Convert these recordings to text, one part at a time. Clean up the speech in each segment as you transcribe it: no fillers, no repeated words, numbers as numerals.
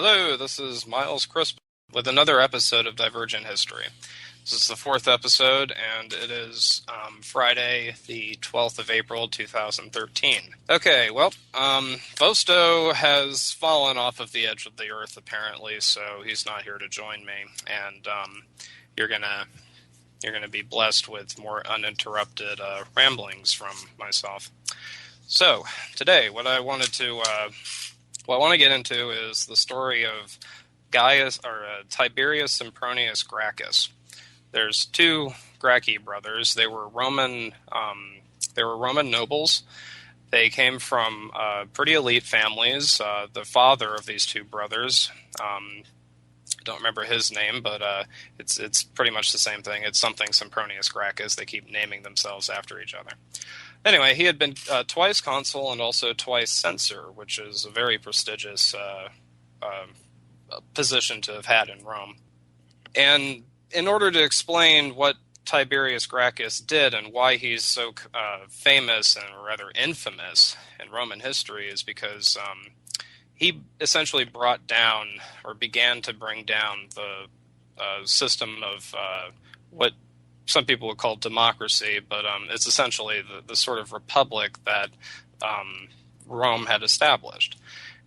Hello, this is Myles Crisp with another episode of Divergent History. This is the fourth episode, and it is Friday, the 12th of April, 2013. Okay, well, Vosto has fallen off of the edge of the earth, apparently, so he's not here to join me, and you're gonna be blessed with more uninterrupted ramblings from myself. So, today, what I want to get into is the story of Tiberius Sempronius Gracchus. There's two Gracchi brothers. They were Roman nobles. They came from pretty elite families. The father of these two brothers, I don't remember his name, but it's pretty much the same thing. It's something Sempronius Gracchus. They keep naming themselves after each other. Anyway, he had been twice consul and also twice censor, which is a very prestigious position to have had in Rome. And in order to explain what Tiberius Gracchus did and why he's so famous and rather infamous in Roman history is because he essentially brought down or began to bring down the system of what some people would call democracy, but it's essentially the sort of republic that Rome had established.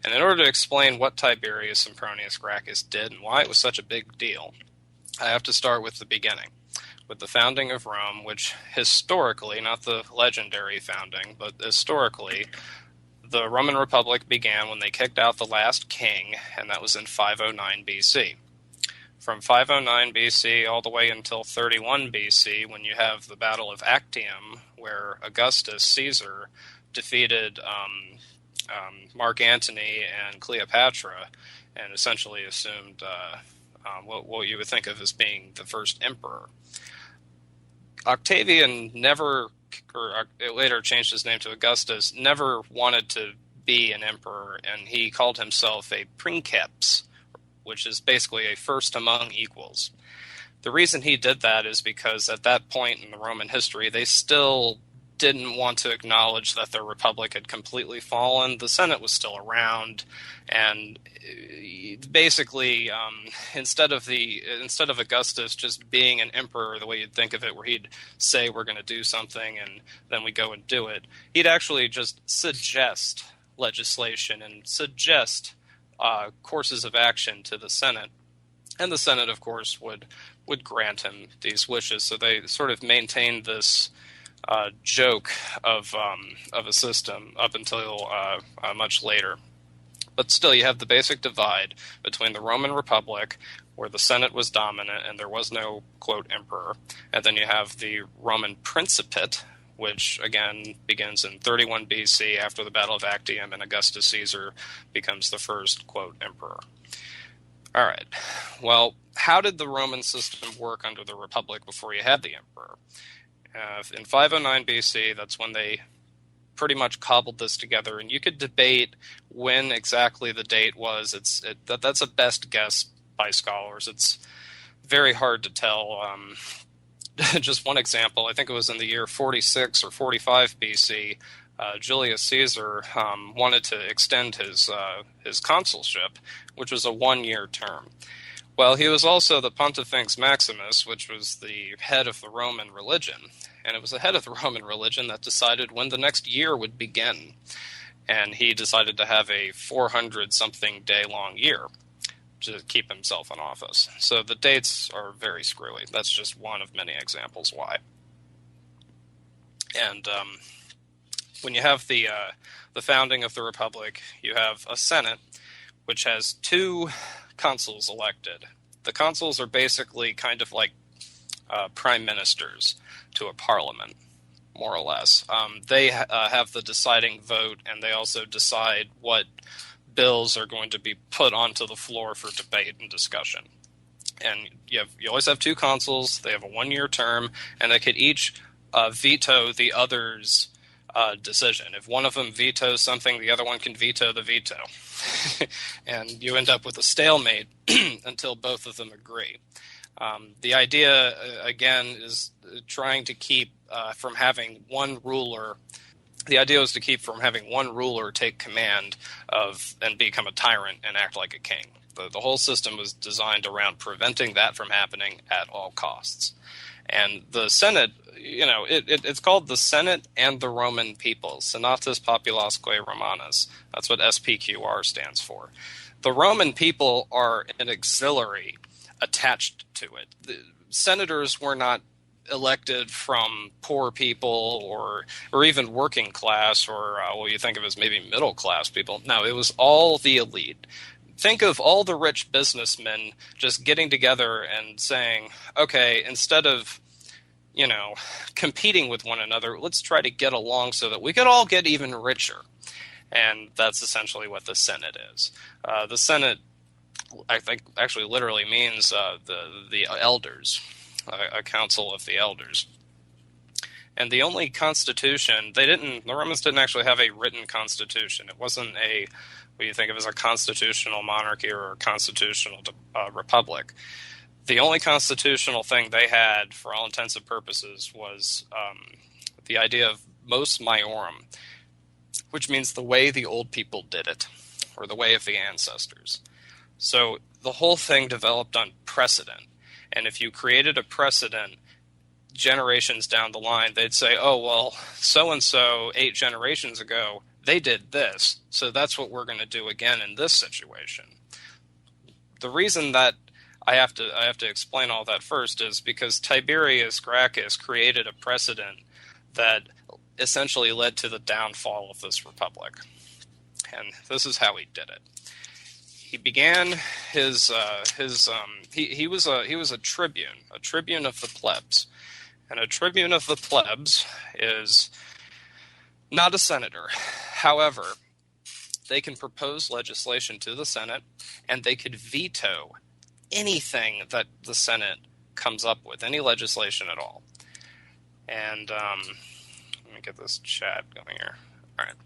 And in order to explain what Tiberius Sempronius Gracchus did and why it was such a big deal, I have to start with the beginning, with the founding of Rome, which historically, not the legendary founding, but historically, the Roman Republic began when they kicked out the last king, and that was in 509 BC. From 509 BC all the way until 31 BC, when you have the Battle of Actium, where Augustus Caesar defeated Mark Antony and Cleopatra, and essentially assumed what you would think of as being the first emperor. Octavian it later changed his name to Augustus, never wanted to be an emperor, and he called himself a princeps, which is basically a first among equals. The reason he did that is because at that point in the Roman history, they still didn't want to acknowledge that their republic had completely fallen. The Senate was still around, and basically, instead of Augustus just being an emperor the way you'd think of it, where he'd say we're going to do something and then we go and do it, he'd actually just suggest legislation and suggest courses of action to the Senate, and the Senate, of course, would grant him these wishes. So they sort of maintained this joke of a system up until much later. But still, you have the basic divide between the Roman Republic, where the Senate was dominant and there was no, quote, emperor, and then you have the Roman Principate, which, again, begins in 31 BC after the Battle of Actium, and Augustus Caesar becomes the first, quote, emperor. All right. Well, how did the Roman system work under the Republic before you had the emperor? In 509 BC, that's when they pretty much cobbled this together, and you could debate when exactly the date was. That's a best guess by scholars. It's very hard to tell. Just one example, I think it was in the year 46 or 45 BC, Julius Caesar wanted to extend his consulship, which was a one-year term. Well, he was also the Pontifex Maximus, which was the head of the Roman religion, and it was the head of the Roman religion that decided when the next year would begin, and he decided to have a 400-something day-long year to keep himself in office. So the dates are very screwy. That's just one of many examples why. And when you have the founding of the Republic, you have a Senate, which has two consuls elected. The consuls are basically kind of like prime ministers to a parliament, more or less. They have the deciding vote, and they also decide what bills are going to be put onto the floor for debate and discussion. And you always have two consuls. They have a one-year term, and they could each veto the other's decision. If one of them vetoes something, the other one can veto the veto. And you end up with a stalemate until both of them agree. The idea, again, is trying to keep from having one ruler The idea was to keep from having one ruler take command of and become a tyrant and act like a king. The whole system was designed around preventing that from happening at all costs. And the Senate, it's called the Senate and the Roman people, Senatus Populasque Romanus. That's what SPQR stands for. The Roman people are an auxiliary attached to it. The senators were not elected from poor people or even working class or what you think of as maybe middle class people. No, it was all the elite. Think of all the rich businessmen just getting together and saying, okay, instead of, competing with one another, let's try to get along so that we could all get even richer. And that's essentially what the Senate is. The Senate, I think, actually literally means the elders, a council of the elders. And the only constitution, the Romans didn't actually have a written constitution. It wasn't what you think of as a constitutional monarchy or a constitutional republic. The only constitutional thing they had, for all intents and purposes, was the idea of mos maiorum, which means the way the old people did it, or the way of the ancestors. So the whole thing developed on precedent. And if you created a precedent, generations down the line, they'd say, oh, well, so-and-so 8 generations ago, they did this, so that's what we're going to do again in this situation. The reason that I have to explain all that first is because Tiberius Gracchus created a precedent that essentially led to the downfall of this republic. And this is how he did it. He began he was a tribune of the plebs. And a tribune of the plebs is not a senator. However, they can propose legislation to the Senate, and they could veto anything that the Senate comes up with, any legislation at all. And let me get this chat going here. All right.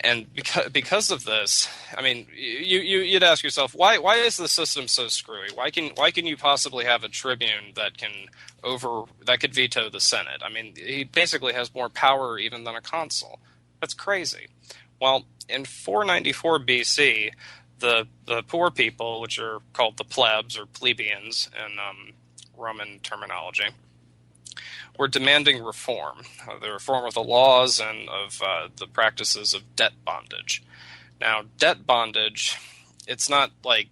And because of this, I mean, you'd ask yourself, why is the system so screwy? Why can you possibly have a tribune that could veto the Senate? I mean, he basically has more power even than a consul. That's crazy. Well, in 494 BC, the poor people, which are called the plebs or plebeians in Roman terminology, were demanding reform. The reform of the laws and of the practices of debt bondage. Now, debt bondage, it's not like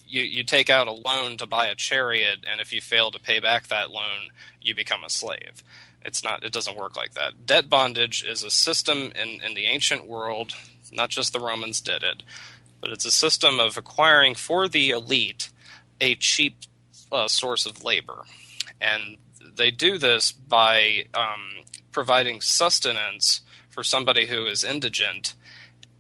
you take out a loan to buy a chariot, and if you fail to pay back that loan, you become a slave. It doesn't work like that. Debt bondage is a system in the ancient world, not just the Romans did it, but it's a system of acquiring for the elite a cheap source of labor. And they do this by providing sustenance for somebody who is indigent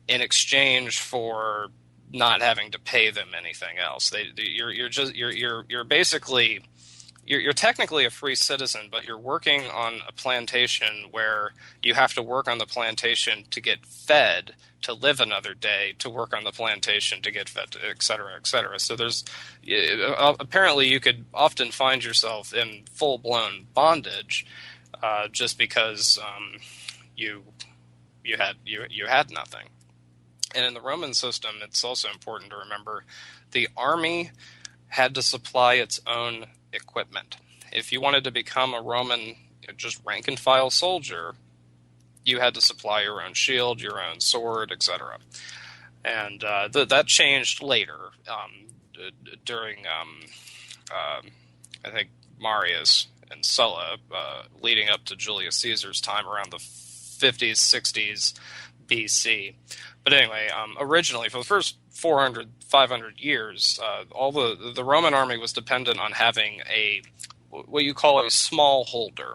in exchange for not having to pay them anything else. You're basically technically a free citizen, but you're working on a plantation where you have to work on the plantation to get fed, to live another day, to work on the plantation to get fed, et cetera, et cetera. So apparently you could often find yourself in full-blown bondage just because you had nothing. And in the Roman system, it's also important to remember the army had to supply its own equipment. If you wanted to become a Roman, just rank-and-file soldier, you had to supply your own shield, your own sword, etc. And that changed later during, I think, Marius and Sulla, leading up to Julius Caesar's time around the 50s, 60s BC. But anyway, originally, for the first 400, 500 years, all the Roman army was dependent on having what you call a small holder.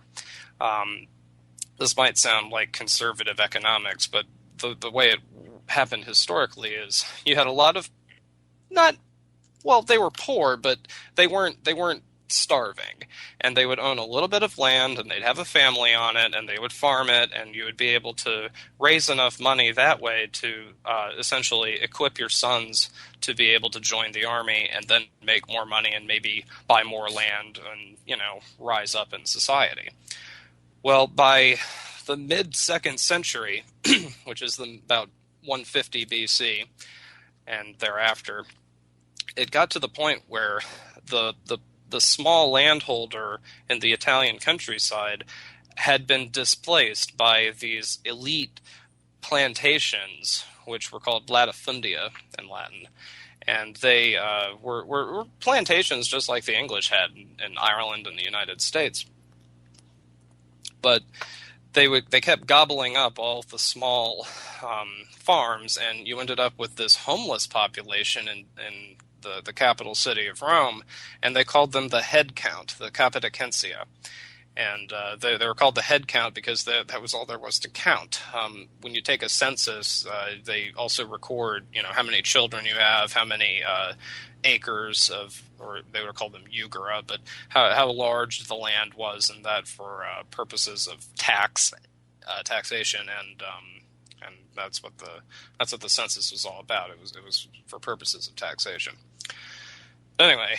This might sound like conservative economics, but the way it happened historically is you had a lot of they were poor, but they weren't starving, and they would own a little bit of land, and they'd have a family on it, and they would farm it, and you would be able to raise enough money that way to essentially equip your sons to be able to join the army and then make more money and maybe buy more land and rise up in society. Well, by the the mid-2nd century, which is about 150 BC and thereafter, it got to the point where the small landholder in the Italian countryside had been displaced by these elite plantations, which were called latifundia in Latin. And they were plantations just like the English had in Ireland and the United States. But they kept gobbling up all the small farms, and you ended up with this homeless population in the capital city of Rome, and they called them the head count, the capitacentia. And they were called the head count because that was all there was to count. When you take a census, they also record, how many children you have, how many acres of, or they would call them jugera, but how large the land was, and that for purposes of taxation, and that's what the census was all about. It was for purposes of taxation. Anyway,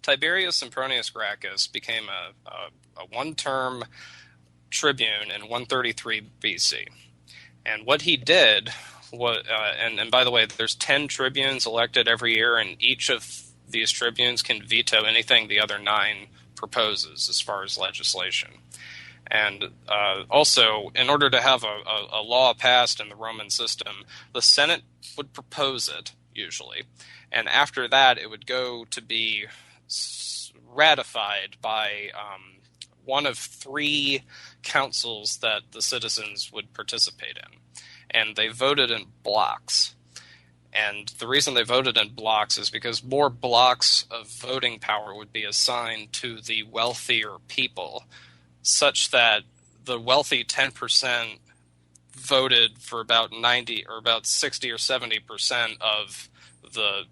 Tiberius Sempronius Gracchus became a one-term tribune in 133 BC. And what he did was, and by the way, there's 10 tribunes elected every year, and each of these tribunes can veto anything the other 9 proposes as far as legislation. And also, in order to have a law passed in the Roman system, the Senate would propose it, usually. And after that, it would go to be ratified by one of 3 councils that the citizens would participate in. And they voted in blocks. And the reason they voted in blocks is because more blocks of voting power would be assigned to the wealthier people, such that the wealthy 10% voted for about 90 or about 60 or 70% of the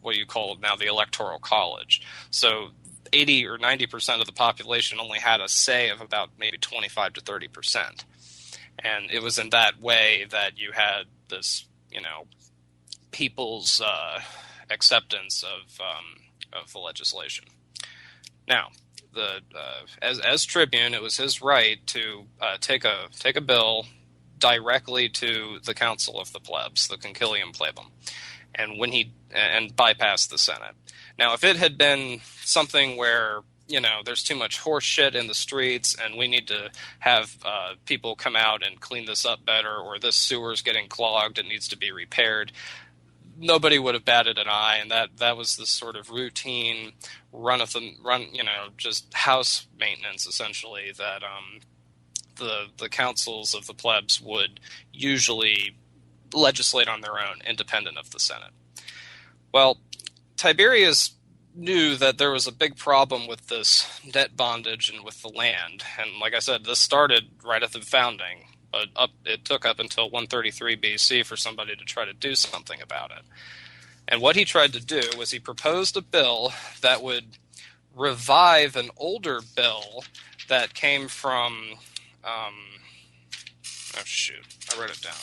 what you call now the electoral college. So 80 or 90% of the population only had a say of about maybe 25 to 30%. And it was in that way that you had this, people's acceptance of the legislation. Now, as tribune, it was his right to take a bill directly to the council of the plebs, the concilium plebum, and bypass the Senate. Now, if it had been something where there's too much horse shit in the streets and we need to have people come out and clean this up better, or this sewer's getting clogged, it needs to be repaired, nobody would have batted an eye, and that was the sort of routine just house maintenance, essentially, that the councils of the plebs would usually legislate on their own, independent of the Senate. Well, Tiberius knew that there was a big problem with this debt bondage and with the land. And like I said, this started right at the founding, but it took up until 133 BC for somebody to try to do something about it. And what he tried to do was he proposed a bill that would revive an older bill that came from, I wrote it down.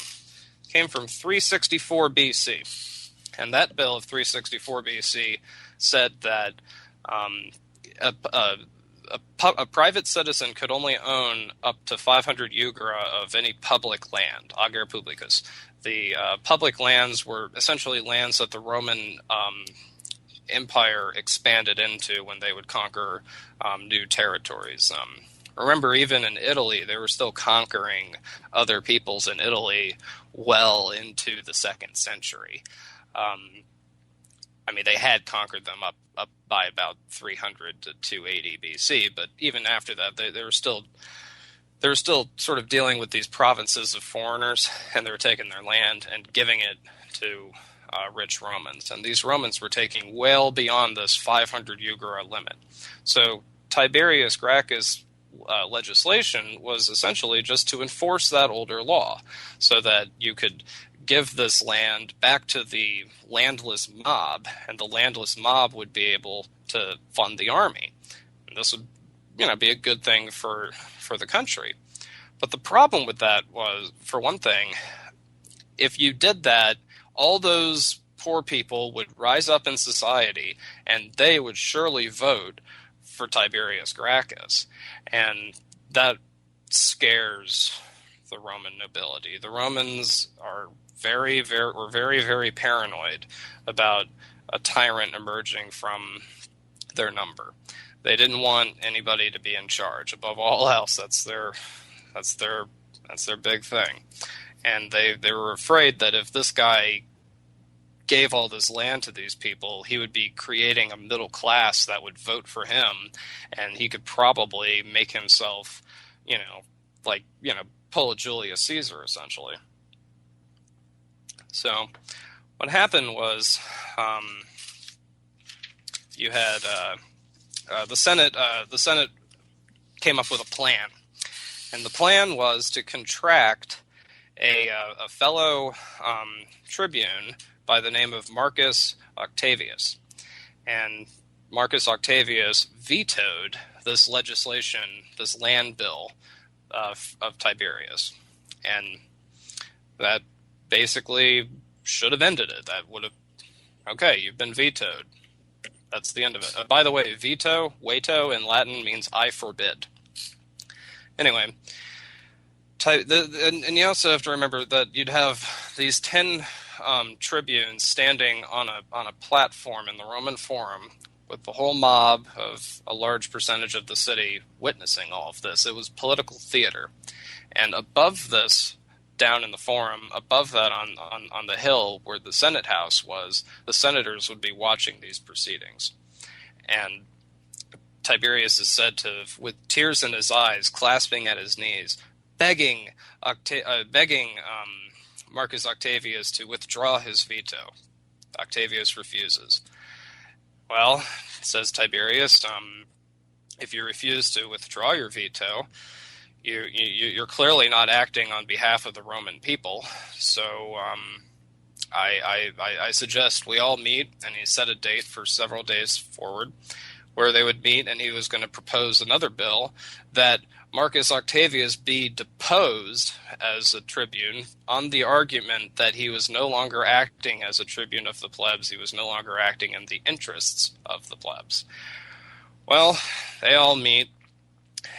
Came from 364 BC. And that bill of 364 BC said that a private citizen could only own up to 500 jugera of any public land, ager publicus. The public lands were essentially lands that the Roman Empire expanded into when they would conquer new territories. Remember, even in Italy, they were still conquering other peoples in Italy well into the 2nd century. They had conquered them up by about 300 to 280 BC, but even after that, they were still sort of dealing with these provinces of foreigners, and they were taking their land and giving it to rich Romans. And these Romans were taking well beyond this 500 jugera limit. So Tiberius Gracchus' legislation was essentially just to enforce that older law so that you could give this land back to the landless mob, and the landless mob would be able to fund the army. And this would, be a good thing for the country. But the problem with that was, for one thing, if you did that, all those poor people would rise up in society, and they would surely vote for Tiberius Gracchus, and that scares the Roman nobility. The Romans were very, very paranoid about a tyrant emerging from their number. They didn't want anybody to be in charge. Above all else, that's their big thing. And they were afraid that if this guy gave all this land to these people, he would be creating a middle class that would vote for him, and he could probably make himself, pull a Julius Caesar, essentially. So what happened was you had the Senate came up with a plan, and the plan was to contract a fellow tribune by the name of Marcus Octavius. And Marcus Octavius vetoed this legislation, this land bill of Tiberius. And that basically should have ended it. That would have, okay, you've been vetoed. That's the end of it. By the way, veto in Latin means I forbid. Anyway, and you also have to remember that you'd have these 10 tribunes standing on a platform in the Roman Forum with the whole mob of a large percentage of the city witnessing all of this. It was political theater. And above this, down in the Forum, above that on the hill where the Senate House was, the senators would be watching these proceedings. And Tiberius is said to, with tears in his eyes, clasping at his knees, begging Marcus Octavius to withdraw his veto. Octavius refuses. Well, says Tiberius, if you refuse to withdraw your veto, you're clearly not acting on behalf of the Roman people. So I suggest we all meet, and he set a date for several days forward where they would meet, and he was going to propose another bill that Marcus Octavius be deposed as a tribune on the argument that he was no longer acting as a tribune of the plebs. He was no longer acting in the interests of the plebs. Well, they all meet,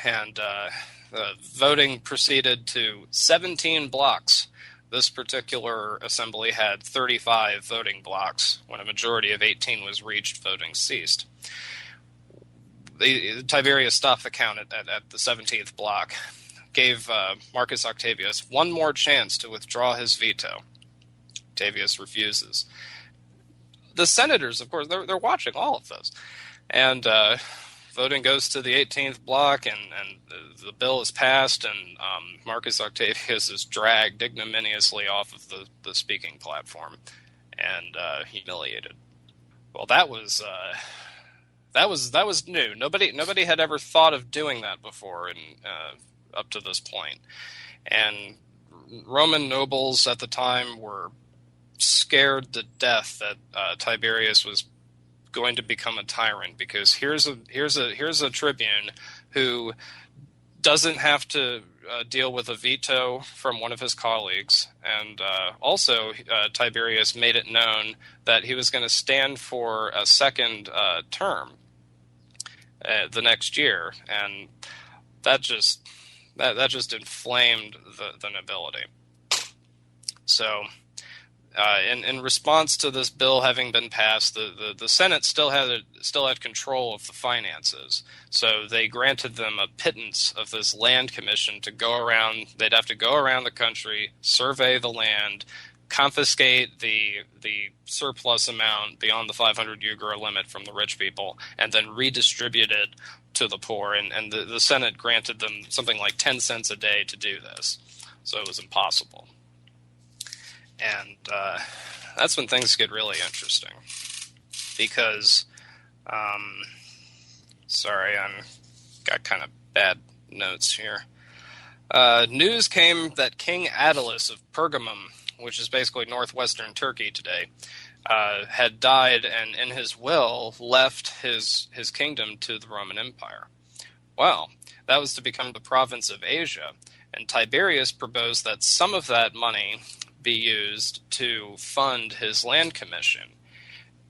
and the voting proceeded to 17 blocks. This particular assembly had 35 voting blocks. When a majority of 18 was reached, voting ceased. Tiberius stopped the count at the 17th block, gave Marcus Octavius one more chance to withdraw his veto. Octavius refuses. The senators, of course, they're watching all of this. And voting goes to the 18th block, and the bill is passed, and Marcus Octavius is dragged ignominiously off of the speaking platform and humiliated. Well, that was new. Nobody had ever thought of doing that before, and up to this point. And Roman nobles at the time were scared to death that Tiberius was going to become a tyrant, because here's a tribune who doesn't have to deal with a veto from one of his colleagues, and also Tiberius made it known that he was going to stand for a second term the next year, and that just inflamed the nobility. So in response to this bill having been passed, the Senate still had control of the finances. So they granted them a pittance of this land commission to go around. They'd have to go around the country, survey the land, confiscate the surplus amount beyond the 500 Uyghur limit from the rich people, and then redistribute it to the poor. And the Senate granted them something like 10 cents a day to do this. So it was impossible. And that's when things get really interesting, because, sorry, got kind of bad notes here. News came that King Attalus of Pergamum, which is basically northwestern Turkey today, had died, and in his will left his kingdom to the Roman Empire. Well, that was to become the province of Asia, and Tiberius proposed that some of that money be used to fund his land commission.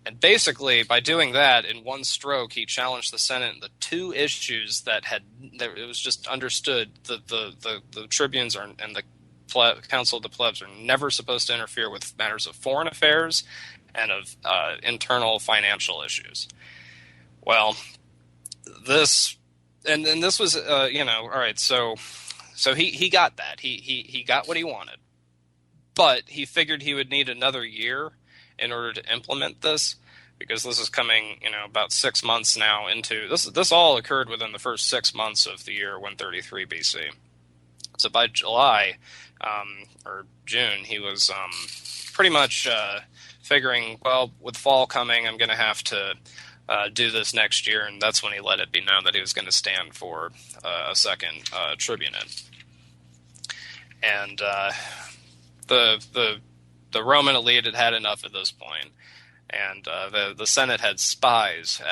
And basically, by doing that in one stroke, he challenged the Senate in the two issues that it was just understood that the tribunes are and the Council of the Plebs are never supposed to interfere with matters of foreign affairs and of internal financial issues. Well, this was all right. So he got that. He got what he wanted, but he figured he would need another year in order to implement this, because this is coming, about 6 months now into this. This all occurred within the first 6 months of the year 133 BC. So by July or June, he was pretty much figuring, well, with fall coming, I'm going to have to do this next year, and that's when he let it be known that he was going to stand for a second tribunate. And the Roman elite had enough at this point, and the Senate had spies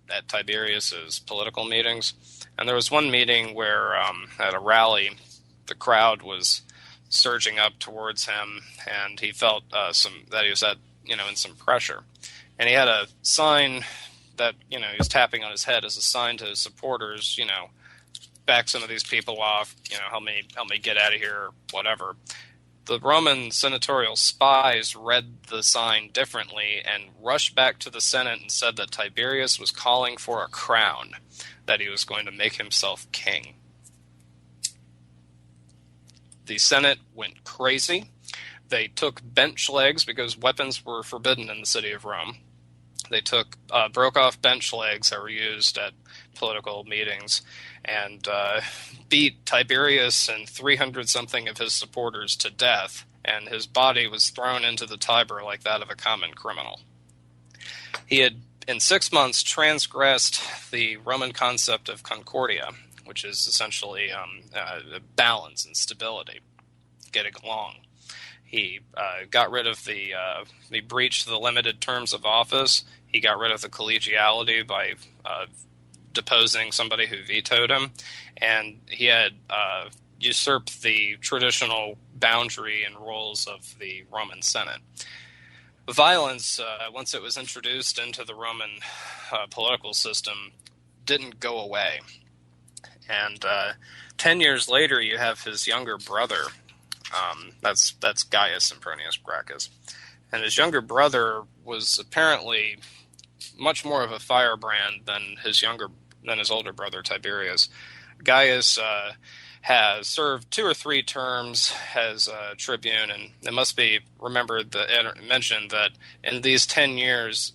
at Tiberius's political meetings. And there was one meeting where at a rally, the crowd was surging up towards him, and he felt that he was in some pressure, and he had a sign that he was tapping on his head as a sign to his supporters, back some of these people off, help me get out of here, or whatever. The Roman senatorial spies read the sign differently and rushed back to the Senate and said that Tiberius was calling for a crown, that he was going to make himself king. The Senate went crazy. They took bench legs, because weapons were forbidden in the city of Rome. They broke off bench legs that were used at political meetings, and beat Tiberius and 300-something of his supporters to death, and his body was thrown into the Tiber like that of a common criminal. He had, in 6 months, transgressed the Roman concept of concordia, which is essentially balance and stability, getting along. He got rid of he breached the limited terms of office. He got rid of the collegiality by deposing somebody who vetoed him, and he had usurped the traditional boundary and roles of the Roman Senate. Violence, once it was introduced into the Roman political system, didn't go away. And 10 years later, you have his younger brother. That's Gaius Sempronius Gracchus. And his younger brother was apparently much more of a firebrand than his older brother Tiberius. Gaius has served 2 or 3 terms as tribune, and it must be mentioned that in these 10 years,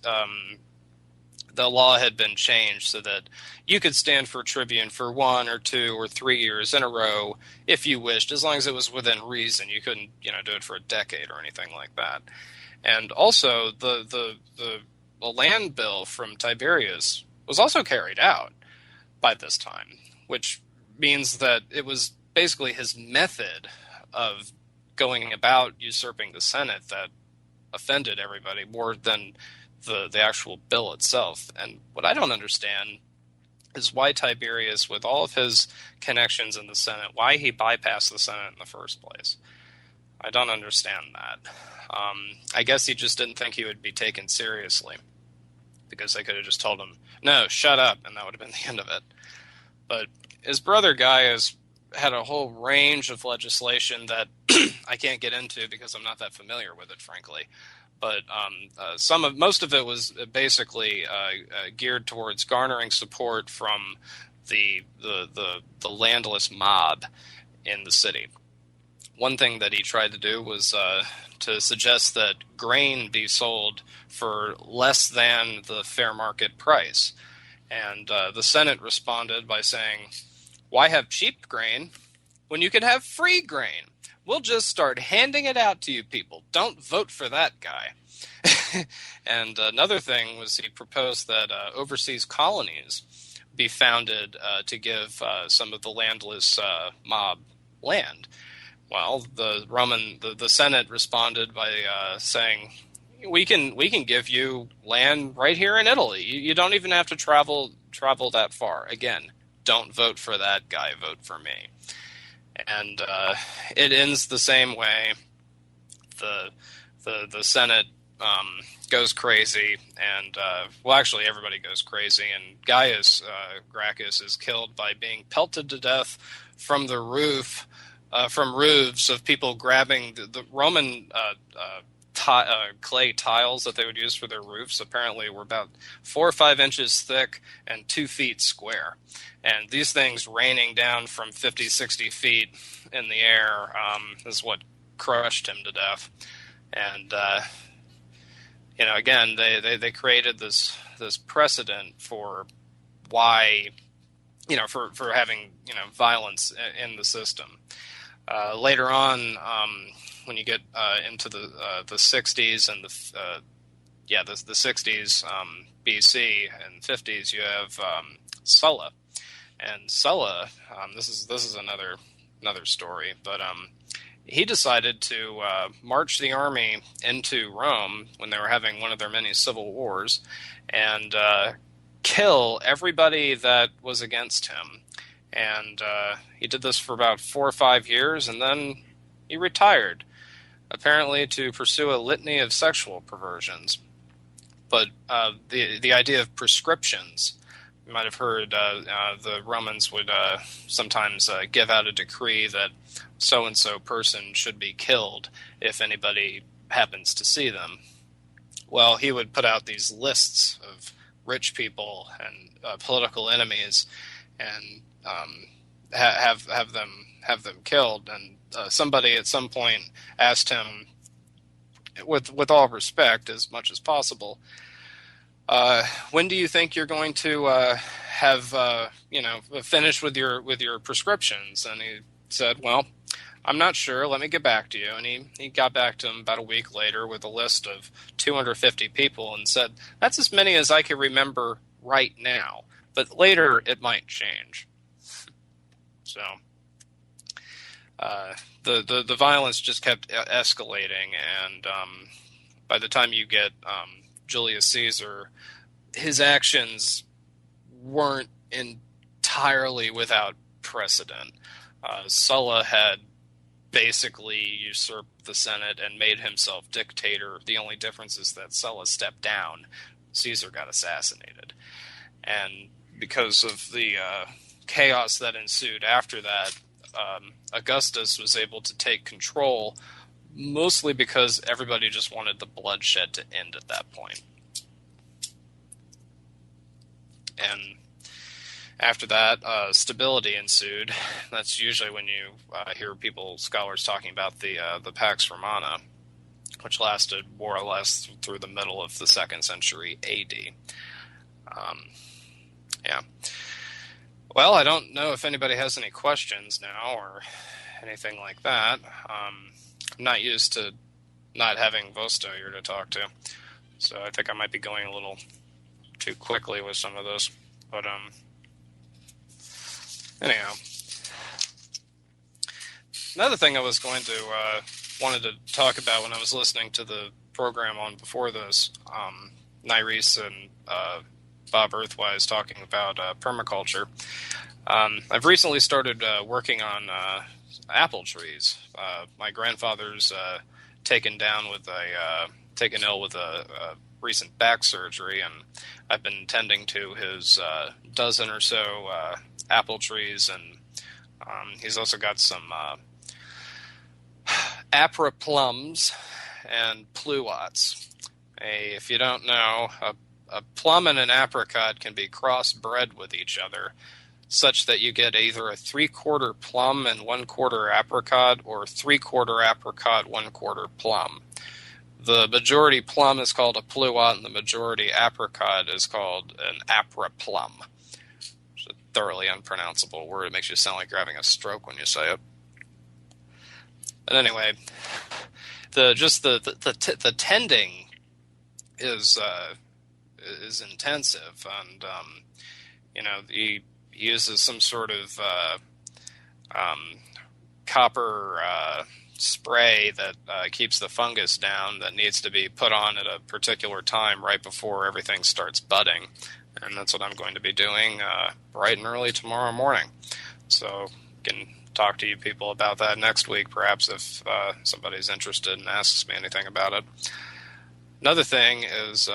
the law had been changed so that you could stand for tribune for 1 or 2 or 3 years in a row if you wished, as long as it was within reason. You couldn't, do it for a decade or anything like that. And also, the land bill from Tiberius was also carried out by this time, which means that it was basically his method of going about usurping the Senate that offended everybody more than the actual bill itself. And what I don't understand is why Tiberius, with all of his connections in the Senate, why he bypassed the Senate in the first place. I don't understand that. I guess he just didn't think he would be taken seriously, because they could have just told him, no, shut up, and that would have been the end of it. But his brother Gaius had a whole range of legislation that I can't get into because I'm not that familiar with it, frankly. But most of it was basically geared towards garnering support from the landless mob in the city. One thing that he tried to do was to suggest that grain be sold for less than the fair market price. And the Senate responded by saying, why have cheap grain when you can have free grain? We'll just start handing it out to you people. Don't vote for that guy. And another thing was he proposed that overseas colonies be founded to give some of the landless mob land. Well, the Senate responded by saying, we can give you land right here in Italy. You don't even have to travel that far. Again, don't vote for that guy. Vote for me. And it ends the same way. The Senate goes crazy, and actually everybody goes crazy, and Gaius Gracchus is killed by being pelted to death from the roof, from roofs of people grabbing the Roman clay tiles that they would use for their roofs. Apparently were about 4 or 5 inches thick and 2 feet square, and these things raining down from 50, 60 feet in the air is what crushed him to death. And again, they created this precedent for why, for having violence in the system. Later on, when you get into the 60s and the 60s BC and 50s, you have Sulla, and Sulla. This is another story, but he decided to march the army into Rome when they were having one of their many civil wars, and kill everybody that was against him. And he did this for about 4 or 5 years, and then he retired, apparently to pursue a litany of sexual perversions. But the idea of prescriptions, you might have heard the Romans would sometimes give out a decree that so-and-so person should be killed if anybody happens to see them. Well, he would put out these lists of rich people and political enemies, and have them killed. And somebody at some point asked him, with all respect, as much as possible, when do you think you're going to have finished with your prescriptions? And he said, well, I'm not sure. Let me get back to you. And he got back to him about a week later with a list of 250 people and said, that's as many as I can remember right now, but later it might change. So the violence just kept escalating, and by the time you get Julius Caesar, his actions weren't entirely without precedent. Sulla had basically usurped the Senate and made himself dictator. The only difference is that Sulla stepped down. Caesar got assassinated. And because of the chaos that ensued after that, Augustus was able to take control, mostly because everybody just wanted the bloodshed to end at that point. And after that, stability ensued. That's usually when you hear scholars talking about the Pax Romana, which lasted more or less through the middle of the 2nd century AD. Yeah. Well, I don't know if anybody has any questions now or anything like that. I'm not used to not having Vosto here to talk to, so I think I might be going a little too quickly with some of this. But anyhow, another thing I was going to wanted to talk about when I was listening to the program on before this, Nyrese and Bob Earthwise talking about permaculture. I've recently started working on apple trees. My grandfather's taken ill with a recent back surgery, and I've been tending to his dozen or so apple trees, and he's also got some apra plums and pluots. If you don't know, a plum and an apricot can be crossbred with each other, such that you get either a 3/4 plum and 1/4 apricot, or 3/4 apricot, 1/4 plum. The majority plum is called a pluot, and the majority apricot is called an apraplum. It's a thoroughly unpronounceable word. It makes you sound like you're having a stroke when you say it. But anyway, the tending is intensive, and he uses some sort of copper spray that keeps the fungus down, that needs to be put on at a particular time right before everything starts budding, and that's what I'm going to be doing bright and early tomorrow morning. So can talk to you people about that next week, perhaps, if somebody's interested and asks me anything about it. Another thing is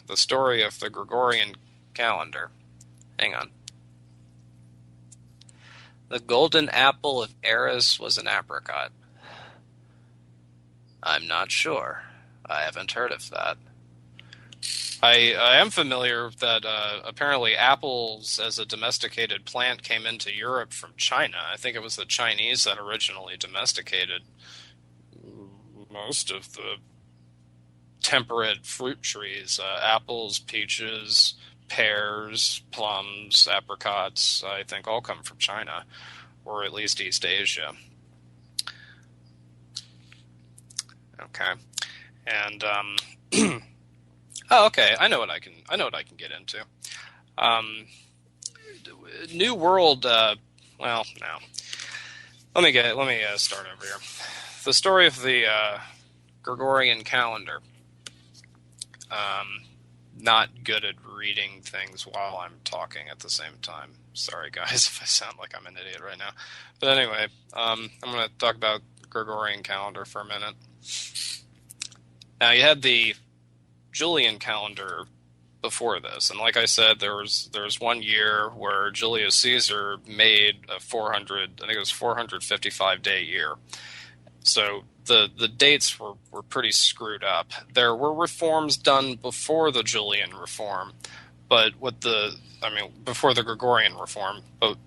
the story of the Gregorian calendar. Hang on. The golden apple of Eris was an apricot. I'm not sure. I haven't heard of that. I am familiar that apparently apples as a domesticated plant came into Europe from China. I think it was the Chinese that originally domesticated most of the temperate fruit trees. Apples, peaches, pears, plums, apricots, I think all come from China, or at least East Asia. Okay. And oh, okay. I know what I can get into. New World. Well, no. Let me start over here. The story of the Gregorian calendar. Not good at reading things while I'm talking at the same time. Sorry, guys, if I sound like I'm an idiot right now. But anyway, I'm going to talk about Gregorian calendar for a minute. Now, you had the Julian calendar before this, and like I said, there was 1 year where Julius Caesar made a 455-day year. So the dates were pretty screwed up. There were reforms done before the Julian reform, but before the Gregorian reform, but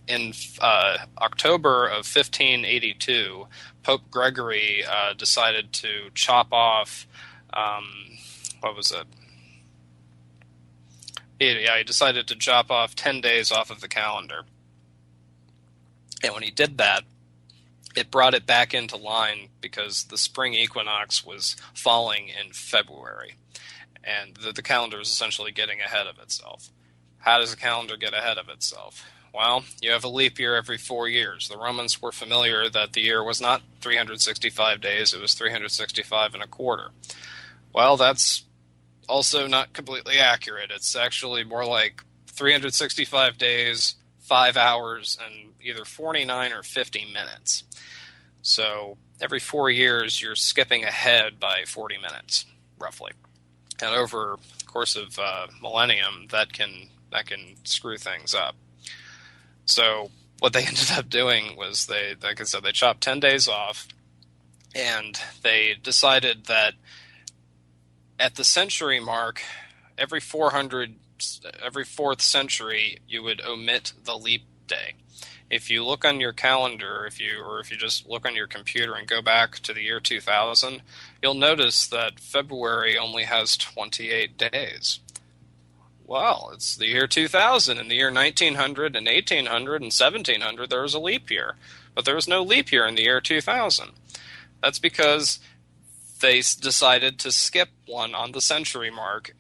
in October of 1582, Pope Gregory decided to chop off, what was it? He decided to chop off 10 days off of the calendar. And when he did that, it brought it back into line because the spring equinox was falling in February. And the calendar is essentially getting ahead of itself. How does a calendar get ahead of itself? Well, you have a leap year every 4 years. The Romans were familiar that the year was not 365 days, it was 365 and a quarter. Well, that's also not completely accurate. It's actually more like 365 days, 5 hours, and either 49 or 50 minutes. So every 4 years, you're skipping ahead by 40 minutes, roughly. And over the course of millennium, that can screw things up. So what they ended up doing was they chopped 10 days off, and they decided that at the century mark, every 4th century, you would omit the leap day. If you look on your calendar, if you just look on your computer and go back to the year 2000, you'll notice that February only has 28 days. Well, it's the year 2000. In the year 1900 and 1800 and 1700, there was a leap year. But there was no leap year in the year 2000. That's because they decided to skip one on the century mark,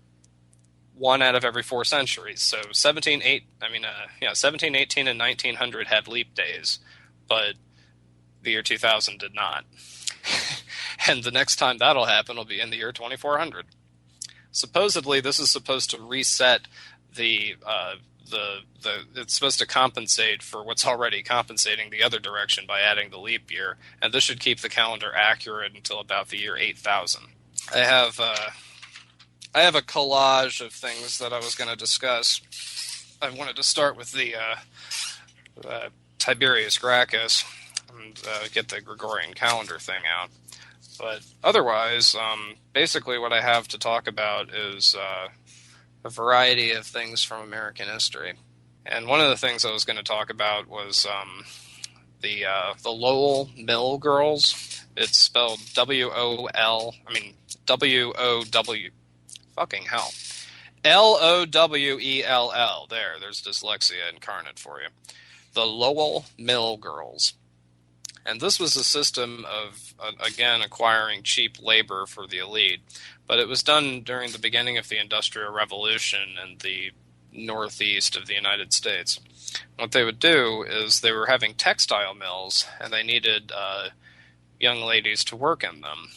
one out of every 4 centuries. So 17, 18, and 1900 had leap days, but the year 2000 did not. And the next time that'll happen will be in the year 2400. Supposedly, this is supposed to reset it's supposed to compensate for what's already compensating the other direction by adding the leap year, and this should keep the calendar accurate until about the year 8000. I have a collage of things that I was going to discuss. I wanted to start with the Tiberius Gracchus and get the Gregorian calendar thing out. But otherwise, basically what I have to talk about is a variety of things from American history. And one of the things I was going to talk about was the Lowell Mill Girls. It's spelled W-O-W, fucking hell. Lowell. There's dyslexia incarnate for you. The Lowell Mill Girls. And this was a system of, again, acquiring cheap labor for the elite. But it was done during the beginning of the Industrial Revolution in the northeast of the United States. What they would do is they were having textile mills, and they needed young ladies to work in them.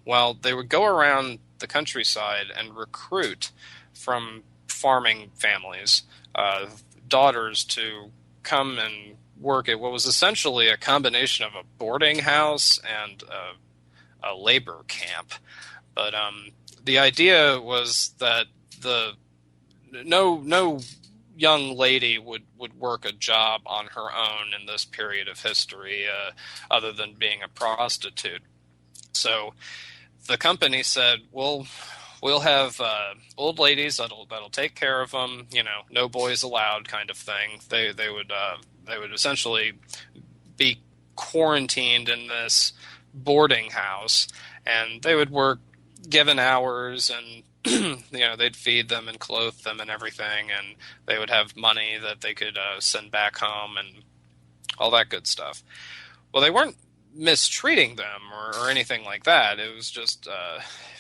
Well, they would go around the countryside and recruit from farming families daughters to come and work at what was essentially a combination of a boarding house and a labor camp. But the idea was that no young lady would work a job on her own in this period of history, other than being a prostitute. So the company said, "Well, we'll have old ladies that'll take care of them. No boys allowed, kind of thing." They would essentially be quarantined in this boarding house, and they would work given hours, and they'd feed them and clothe them and everything, and they would have money that they could send back home and all that good stuff. Well, they weren't mistreating them or anything like that. It was just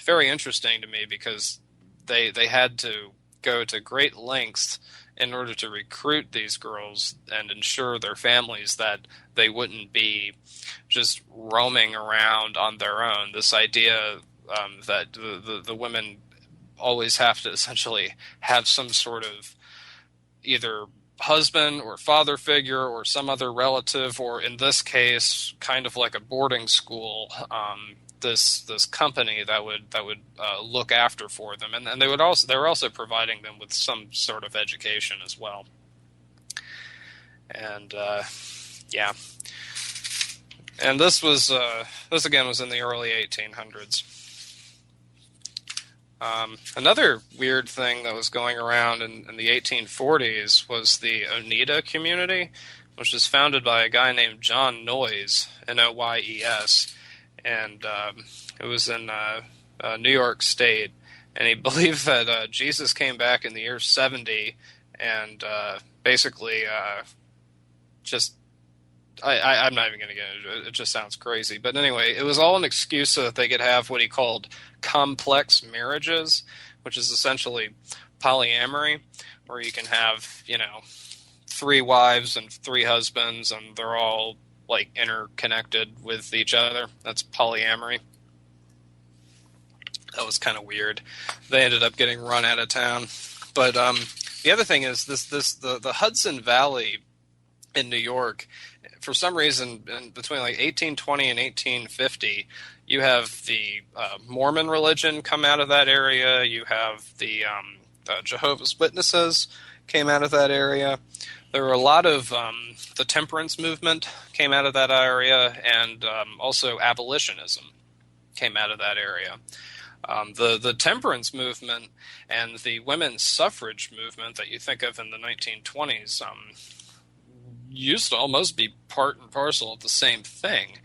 very interesting to me because they had to go to great lengths in order to recruit these girls and ensure their families that they wouldn't be just roaming around on their own. This idea that the women always have to essentially have some sort of either husband or father figure or some other relative, or in this case, kind of like a boarding school, this company that would look after for them, and they were also providing them with some sort of education as well. And yeah, and this again was in the early 1800s. Another weird thing that was going around in the 1840s was the Oneida community, which was founded by a guy named John Noyes, Noyes, and it was in New York State, and he believed that Jesus came back in the year 70, and basically just I'm not even going to get into it. It just sounds crazy. But anyway, it was all an excuse so that they could have what he called complex marriages, which is essentially polyamory, where you can have, 3 wives and 3 husbands, and they're all like interconnected with each other. That's polyamory. That was kind of weird. They ended up getting run out of town. But the other thing is the Hudson Valley in New York, for some reason, between like 1820 and 1850, you have the Mormon religion come out of that area. You have the Jehovah's Witnesses came out of that area. There were a lot of the temperance movement came out of that area, and also abolitionism came out of that area. The temperance movement and the women's suffrage movement that you think of in the 1920s used to almost be part and parcel of the same thing.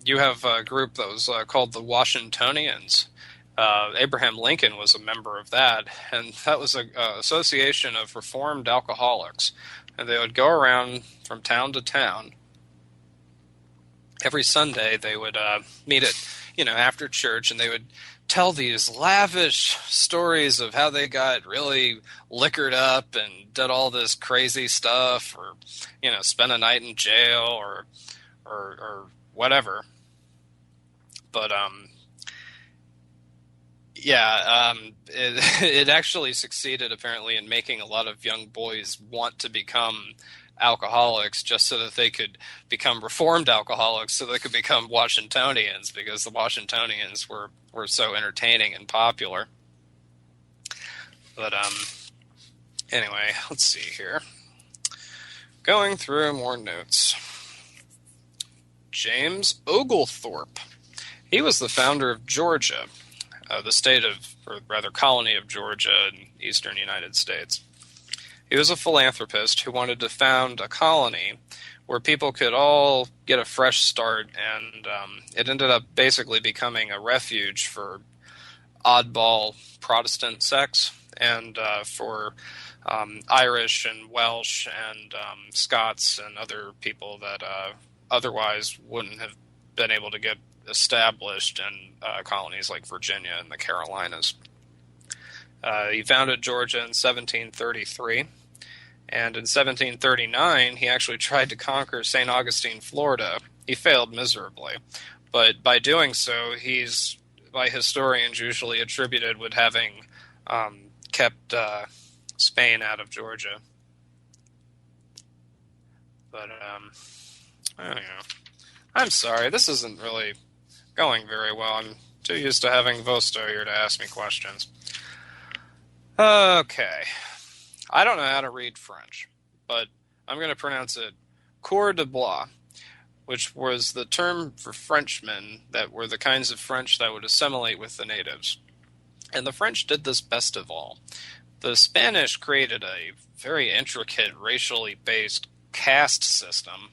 You have a group that was called the Washingtonians. Abraham Lincoln was a member of that, and that was an association of reformed alcoholics. And they would go around from town to town. Every Sunday they would meet at, after church, and they would tell these lavish stories of how they got really liquored up and did all this crazy stuff, or spent a night in jail or whatever. But it actually succeeded apparently in making a lot of young boys want to become alcoholics just so that they could become reformed alcoholics, so they could become Washingtonians, because the Washingtonians were so entertaining and popular. But anyway, let's see here. Going through more notes. James Oglethorpe. He was the founder of Georgia, the state of, or rather colony of Georgia in eastern United States. He was a philanthropist who wanted to found a colony where people could all get a fresh start, and it ended up basically becoming a refuge for oddball Protestant sects, and for Irish and Welsh and Scots and other people that otherwise wouldn't have been able to get established in colonies like Virginia and the Carolinas. He founded Georgia in 1733, and in 1739 he actually tried to conquer St. Augustine, Florida. He failed miserably, but by doing so, he's, by historians, usually attributed with having kept Spain out of Georgia. But I don't know. I'm sorry, this isn't really going very well. I'm Too used to having Vosto here to ask me questions. Okay. I don't know how to read French, but I'm going to pronounce it coeur de bois, which was the term for Frenchmen that were the kinds of French that would assimilate with the natives. And the French did this best of all. The Spanish created a very intricate, racially based caste system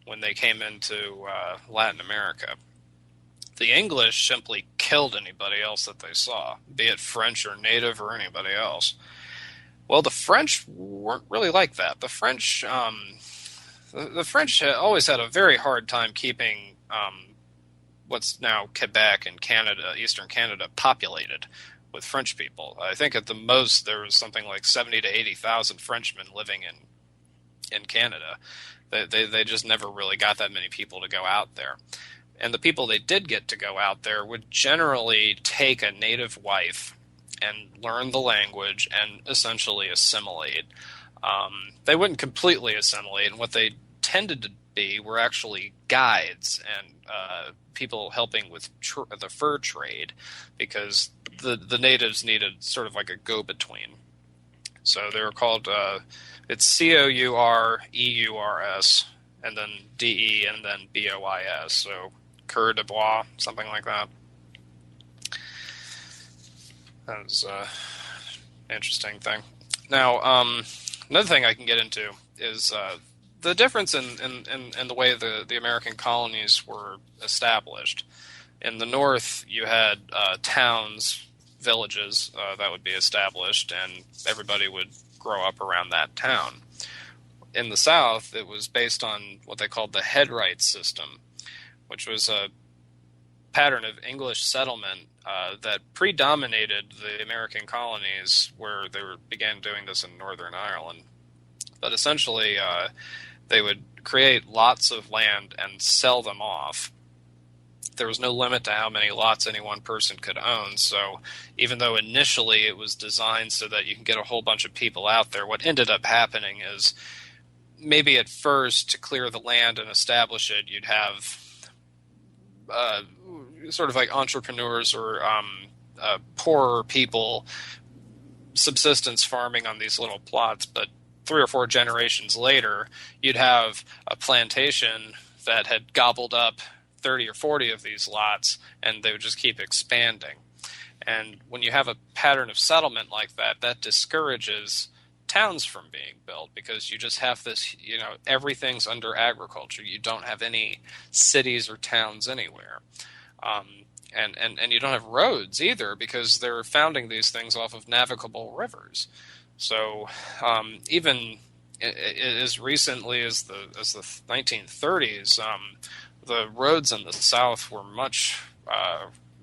when they came into Latin America. The English simply killed anybody else that they saw, be it French or native or anybody else. Well, the French weren't really like that. The French always had a very hard time keeping what's now Quebec and Canada, Eastern Canada, populated with French people. I think at the most there was something like 70 to 80,000 Frenchmen living in Canada. They just never really got that many people to go out there. And the people they did get to go out there would generally take a native wife and learn the language and essentially assimilate. They wouldn't completely assimilate, and what they tended to be were actually guides and people helping with the fur trade, because the natives needed sort of like a go-between. So they were called, it's Coureurs, and then DE, and then BOIS, so coeur de bois, something like that. That was an interesting thing. Now, another thing I can get into is the difference in the way the American colonies were established. In the North, you had towns, villages that would be established, and everybody would grow up around that town. In the South, it was based on what they called the headright system, which was a pattern of English settlement that predominated the American colonies, where they began doing this in Northern Ireland. But essentially, they would create lots of land and sell them off. There was no limit to how many lots any one person could own, so even though initially it was designed so that you can get a whole bunch of people out there, what ended up happening is maybe at first, to clear the land and establish it, you'd have sort of like entrepreneurs or poorer people subsistence farming on these little plots, but 3 or 4 generations later, you'd have a plantation that had gobbled up 30 or 40 of these lots, and they would just keep expanding. And when you have a pattern of settlement like that, that discourages towns from being built, because you just have this, everything's under agriculture. You don't have any cities or towns anywhere. And you don't have roads either, because they're founding these things off of navigable rivers. So even as recently as the 1930s, the roads in the South were much,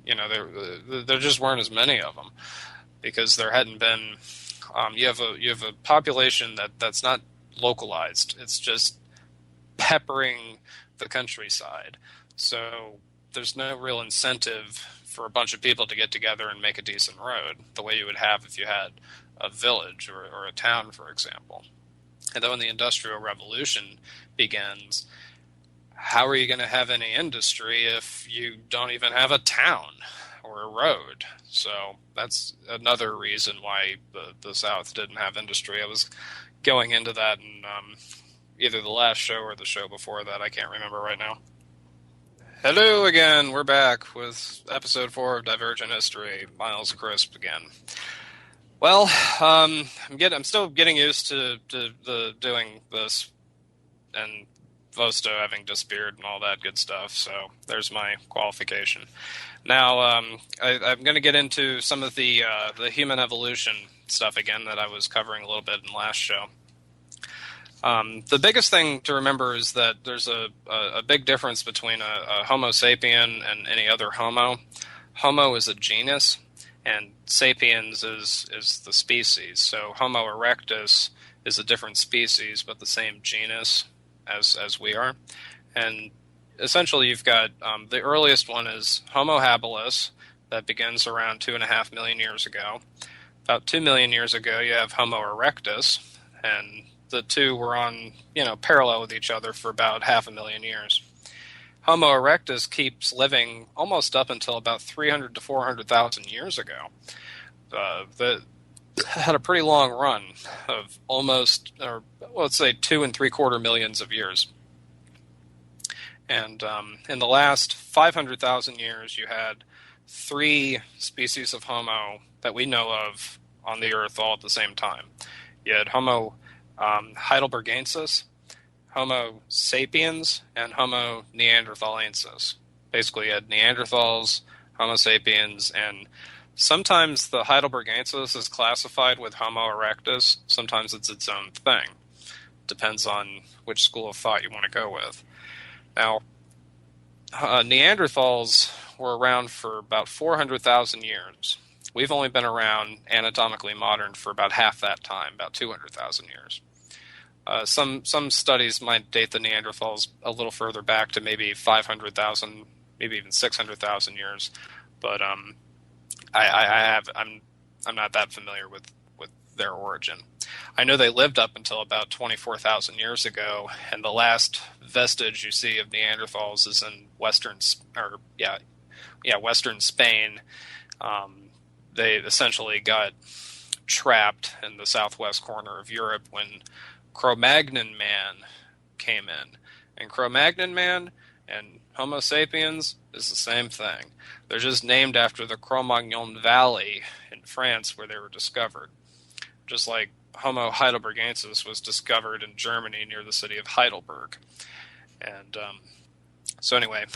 there just weren't as many of them, because there hadn't been. You have a population that's not localized. It's just peppering the countryside. So there's no real incentive for a bunch of people to get together and make a decent road, the way you would have if you had a village or a town, for example. And then when the Industrial Revolution begins, how are you going to have any industry if you don't even have a town or a road? So that's another reason why the South didn't have industry. I was going into that in either the last show or the show before that. I can't remember right now. Hello again. We're back with episode 4 of Divergent History. Myles Crisp again. Well, I'm still getting used to doing this, and Vosto having disappeared and all that good stuff. So there's my qualification. Now, I'm going to get into some of the human evolution stuff again that I was covering a little bit in the last show. The biggest thing to remember is that there's a big difference between a Homo sapien and any other Homo. Homo is a genus, and sapiens is the species. So Homo erectus is a different species, but the same genus as we are. And essentially you've got the earliest one is Homo habilis, that begins around 2.5 million years ago. About 2 million years ago, you have Homo erectus, and the two were on, parallel with each other for about 500,000 years. Homo erectus keeps living almost up until about 300 to 400,000 years ago. That had a pretty long run of almost, or let's say 2.75 millions of years. And in the last 500,000 years, you had 3 species of Homo that we know of on the Earth all at the same time. You had Homo heidelbergensis, Homo sapiens, and Homo neanderthalensis. Basically, you had Neanderthals, Homo sapiens, and sometimes the heidelbergensis is classified with Homo erectus. Sometimes it's its own thing. Depends on which school of thought you want to go with. Now, Neanderthals were around for about 400,000 years. We've only been around anatomically modern for about half that time, about 200,000 years. Some studies might date the Neanderthals a little further back to maybe 500,000, maybe even 600,000 years. But I'm not that familiar with their origin. I know they lived up until about 24,000 years ago, and the last vestige you see of Neanderthals is in western Spain. They essentially got trapped in the southwest corner of Europe when Cro-Magnon man came in. And Cro-Magnon man and Homo sapiens is the same thing. They're just named after the Cro-Magnon Valley in France where they were discovered. Just like Homo heidelbergensis was discovered in Germany near the city of Heidelberg. And so anyway,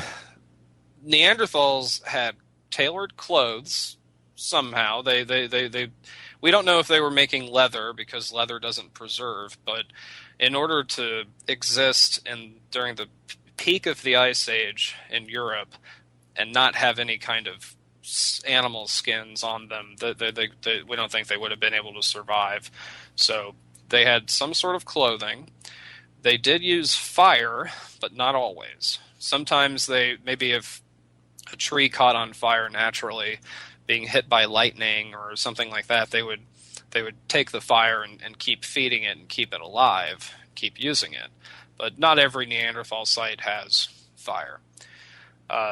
Neanderthals had tailored clothes somehow. We don't know if they were making leather because leather doesn't preserve, but in order to exist during the peak of the Ice Age in Europe and not have any kind of animal skins on them, we don't think they would have been able to survive. So they had some sort of clothing. They did use fire, but not always. Sometimes maybe if a tree caught on fire naturally, being hit by lightning or something like that, they would take the fire and keep feeding it and keep it alive, keep using it. But not every Neanderthal site has fire.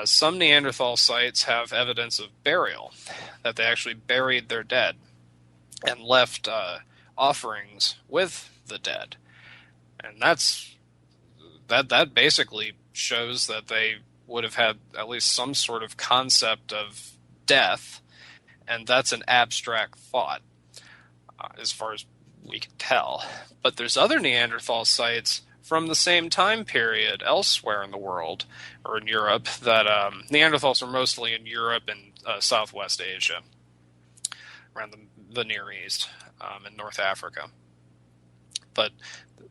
Some Neanderthal sites have evidence of burial, that they actually buried their dead and left offerings with the dead. And that basically shows that they would have had at least some sort of concept of death, and that's an abstract thought as far as we can tell. But there's other Neanderthal sites from the same time period elsewhere in the world, or in Europe, that Neanderthals are mostly in Europe and Southwest Asia, around the Near East and North Africa. But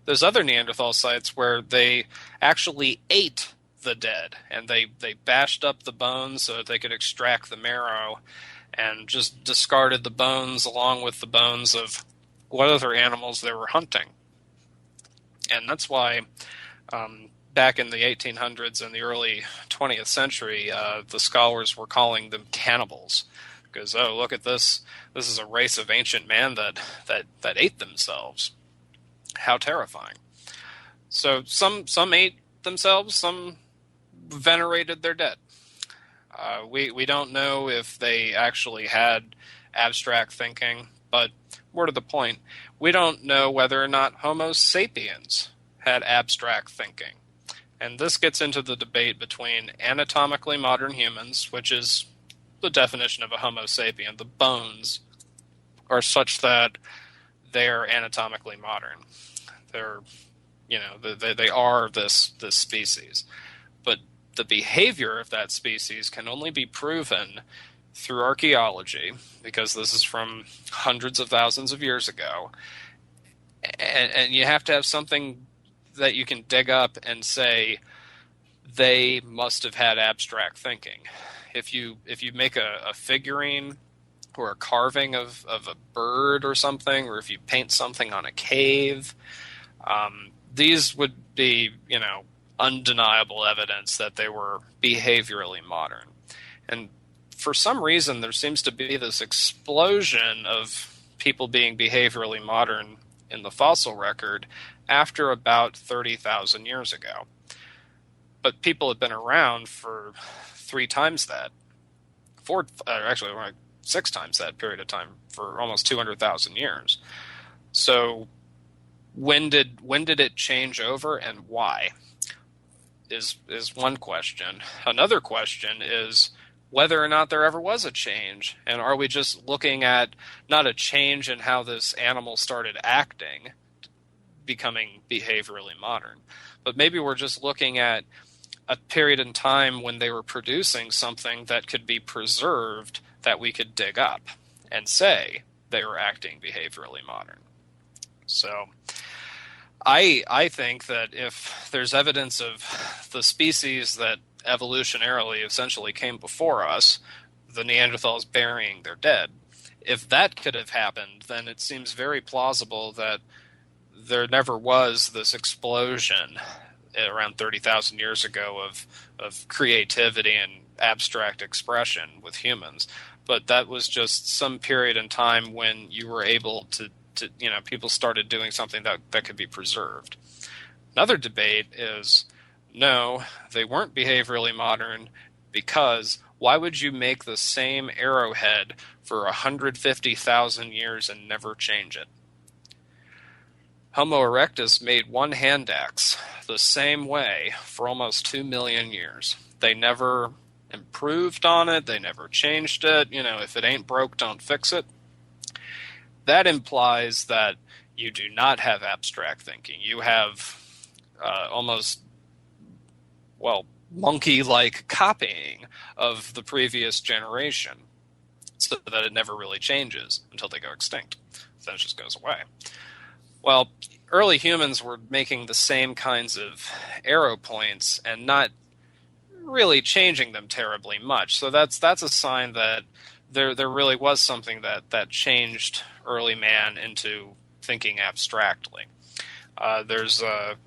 there's other Neanderthal sites where they actually ate the dead, and they bashed up the bones so that they could extract the marrow, and just discarded the bones along with the bones of what other animals they were hunting. And that's why back in the 1800s and the early 20th century, the scholars were calling them cannibals. Because, oh, look at this. This is a race of ancient man that ate themselves. How terrifying. So some ate themselves, some venerated their dead. We don't know if they actually had abstract thinking, but more to the point, we don't know whether or not Homo sapiens had abstract thinking. And this gets into the debate between anatomically modern humans, which is the definition of a Homo sapien. The bones are such that they're anatomically modern. They're, they are this species. But the behavior of that species can only be proven through archaeology, because this is from hundreds of thousands of years ago. And you have to have something that you can dig up and say they must have had abstract thinking. If you make a figurine or a carving of a bird or something, or if you paint something on a cave, these would be, undeniable evidence that they were behaviorally modern. And for some reason, there seems to be this explosion of people being behaviorally modern in the fossil record after about 30,000 years ago. but people have been around for 3 times that, actually like 6 times that period of time for almost 200,000 years. So when did it change over and why? Is one question. Another question is whether or not there ever was a change, and are we just looking at not a change in how this animal started acting, becoming behaviorally modern, but maybe we're just looking at a period in time when they were producing something that could be preserved, that we could dig up and say they were acting behaviorally modern. So I think that if there's evidence of the species that evolutionarily essentially came before us, the Neanderthals burying their dead, if that could have happened, then it seems very plausible that there never was this explosion around 30,000 years ago of creativity and abstract expression with humans. But that was just some period in time when you were able to people started doing something that could be preserved. Another debate is, no, they weren't behaviorally modern, because why would you make the same arrowhead for 150,000 years and never change it? Homo erectus made one hand axe the same way for almost 2 million years. They never improved on it. They never changed it. If it ain't broke, don't fix it. That implies that you do not have abstract thinking. You have almost, monkey-like copying of the previous generation, so that it never really changes until they go extinct. Then it just goes away. Well, early humans were making the same kinds of arrow points and not really changing them terribly much. So that's a sign that there really was something that changed early man into thinking abstractly. There's a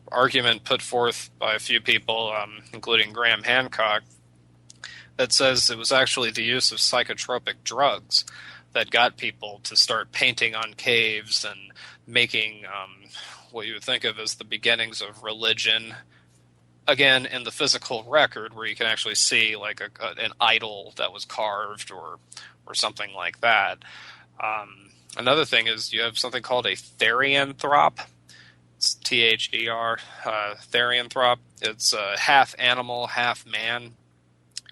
argument put forth by a few people, including Graham Hancock, that says it was actually the use of psychotropic drugs that got people to start painting on caves and making what you would think of as the beginnings of religion, again, in the physical record, where you can actually see like an idol that was carved or something like that. Another thing is you have something called a therianthrope. It's T-H-E-R, therianthrope. It's half animal, half man,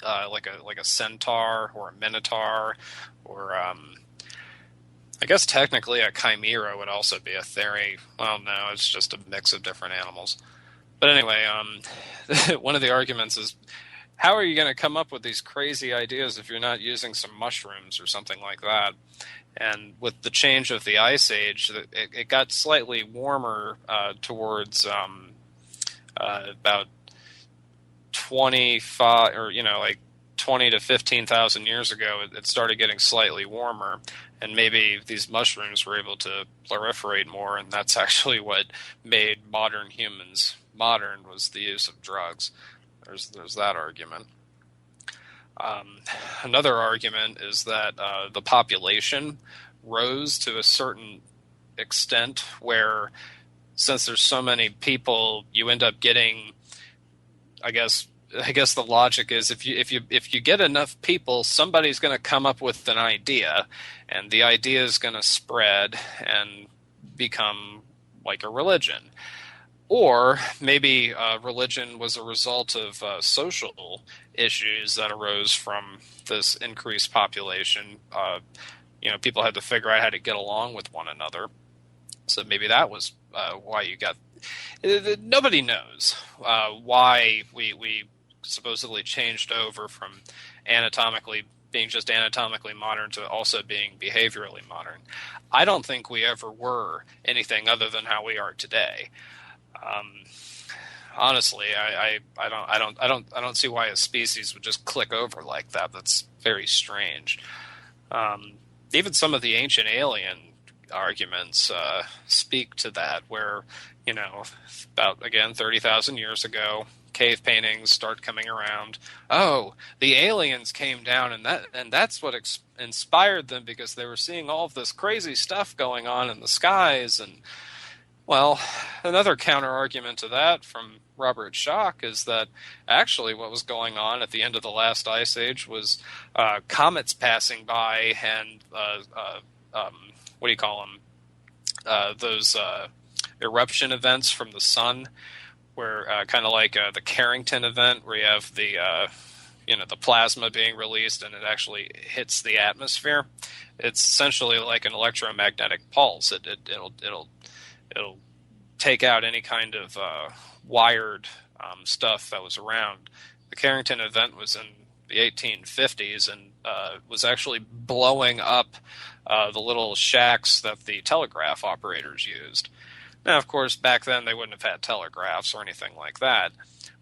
like a centaur or a minotaur, or I guess technically a chimera would also be a theri. Well, no, it's just a mix of different animals. But anyway, one of the arguments is, how are you going to come up with these crazy ideas if you're not using some mushrooms or something like that? And with the change of the ice age, it got slightly warmer towards about 25, or 20 to 15,000 years ago. It started getting slightly warmer, and maybe these mushrooms were able to proliferate more, and that's actually what made modern humans modern, was the use of drugs. There's that argument. Another argument is that the population rose to a certain extent where, since there's so many people, you end up getting, I guess the logic is, if you get enough people, somebody's going to come up with an idea, and the idea is going to spread and become like a religion. Or maybe religion was a result of social issues that arose from this increased population. People had to figure out how to get along with one another. So maybe that was why you got... Nobody knows why we supposedly changed over from being just anatomically modern to also being behaviorally modern. I don't think we ever were anything other than how we are today. Honestly, I don't see why a species would just click over like that. That's very strange. Even some of the ancient alien arguments speak to that, where about, again, 30,000 years ago, cave paintings start coming around. Oh, the aliens came down, and that's what inspired them, because they were seeing all of this crazy stuff going on in the skies, and Well, another counter argument to that from Robert Schoch is that actually what was going on at the end of the last ice age was comets passing by and what do you call them? Those eruption events from the sun, where kind of like the Carrington event, where you have the plasma being released and it actually hits the atmosphere. It's essentially like an electromagnetic pulse. It'll take out any kind of wired stuff that was around. The Carrington event was in the 1850s and was actually blowing up the little shacks that the telegraph operators used. Now, of course, back then they wouldn't have had telegraphs or anything like that,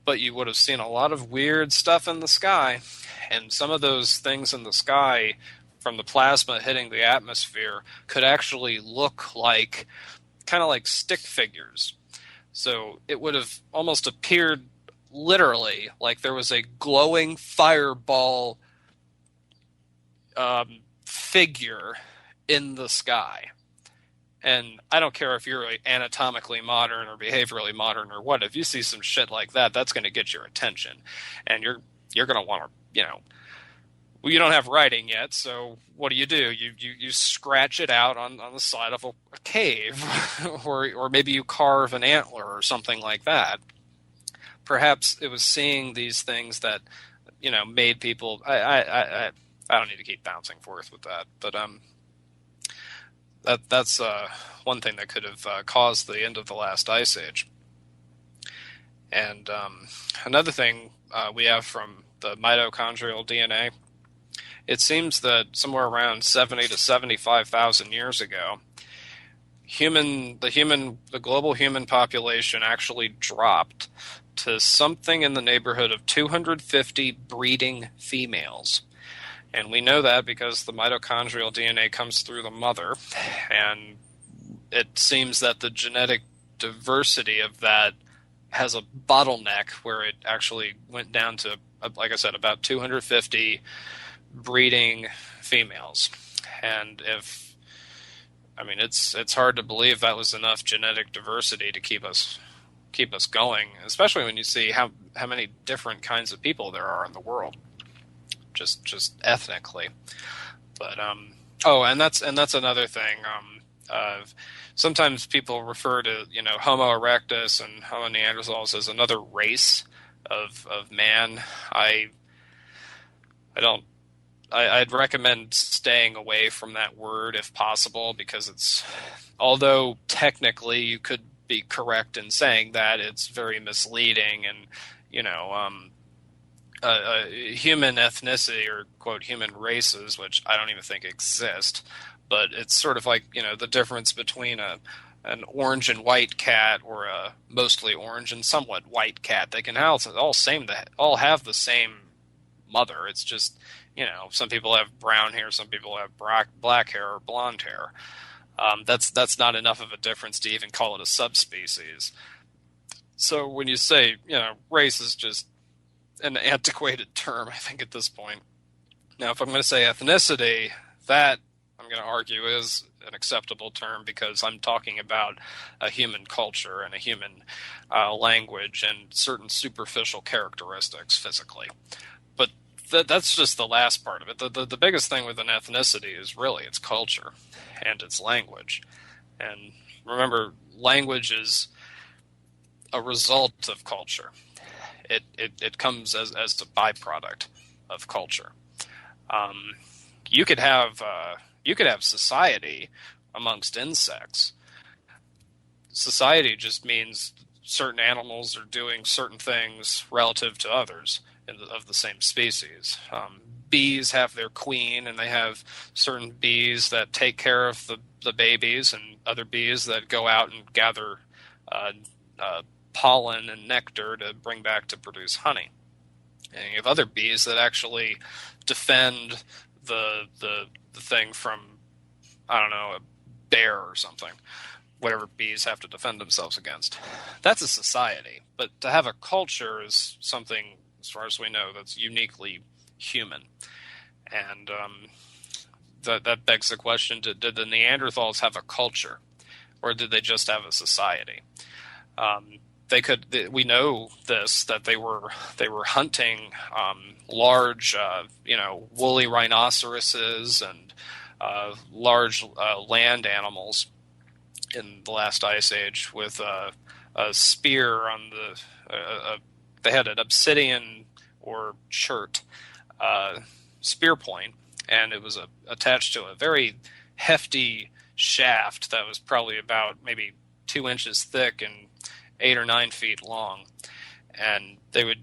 but you would have seen a lot of weird stuff in the sky, and some of those things in the sky from the plasma hitting the atmosphere could actually look like kind of like stick figures. So it would have almost appeared literally like there was a glowing fireball figure in the sky. And I don't care if you're anatomically modern or behaviorally modern or what. If you see some shit like that, that's going to get your attention, and you're going to want to, well, you don't have writing yet, so what do? You scratch it out on the side of a cave, or maybe you carve an antler or something like that. Perhaps it was seeing these things that made people. I don't need to keep bouncing forth with that, but that's one thing that could have caused the end of the last ice age. And another thing we have from the mitochondrial DNA. It seems that somewhere around 70 to 75,000 years ago, the global human population actually dropped to something in the neighborhood of 250 breeding females. And we know that because the mitochondrial DNA comes through the mother, and it seems that the genetic diversity of that has a bottleneck where it actually went down to, like I said, about 250 breeding females. And it's hard to believe that was enough genetic diversity to keep us going, especially when you see how many different kinds of people there are in the world, just ethnically. But and that's another thing. Sometimes people refer to Homo erectus and Homo neanderthals as another race of man. I'd recommend staying away from that word if possible, because although technically you could be correct in saying that, it's very misleading, and human ethnicity, or quote human races, which I don't even think exist, but it's sort of like the difference between an orange and white cat or a mostly orange and somewhat white cat. They can all have the same mother. It's just some people have brown hair, some people have black hair or blonde hair. That's not enough of a difference to even call it a subspecies. So when you say race is just an antiquated term, I think, at this point. Now, if I'm going to say ethnicity, that I'm going to argue is an acceptable term, because I'm talking about a human culture and a human language and certain superficial characteristics physically. But that's just the last part of it. The biggest thing with an ethnicity is really its culture and its language. And remember, language is a result of culture. It comes as a byproduct of culture. You could have society amongst insects. Society just means certain animals are doing certain things relative to others of the same species. Bees have their queen, and they have certain bees that take care of the babies, and other bees that go out and gather pollen and nectar to bring back to produce honey. And you have other bees that actually defend the thing from, I don't know, a bear or something. Whatever bees have to defend themselves against. That's a society. But to have a culture is something, as far as we know, that's uniquely human. And that begs the question, did the Neanderthals have a culture? or did they just have a society? We know this, that they were hunting large, woolly rhinoceroses and large land animals in the last ice age with a spear on they had an obsidian or chert spear point, and it was attached to a very hefty shaft that was probably about maybe 2 inches thick and 8 or 9 feet long. And they would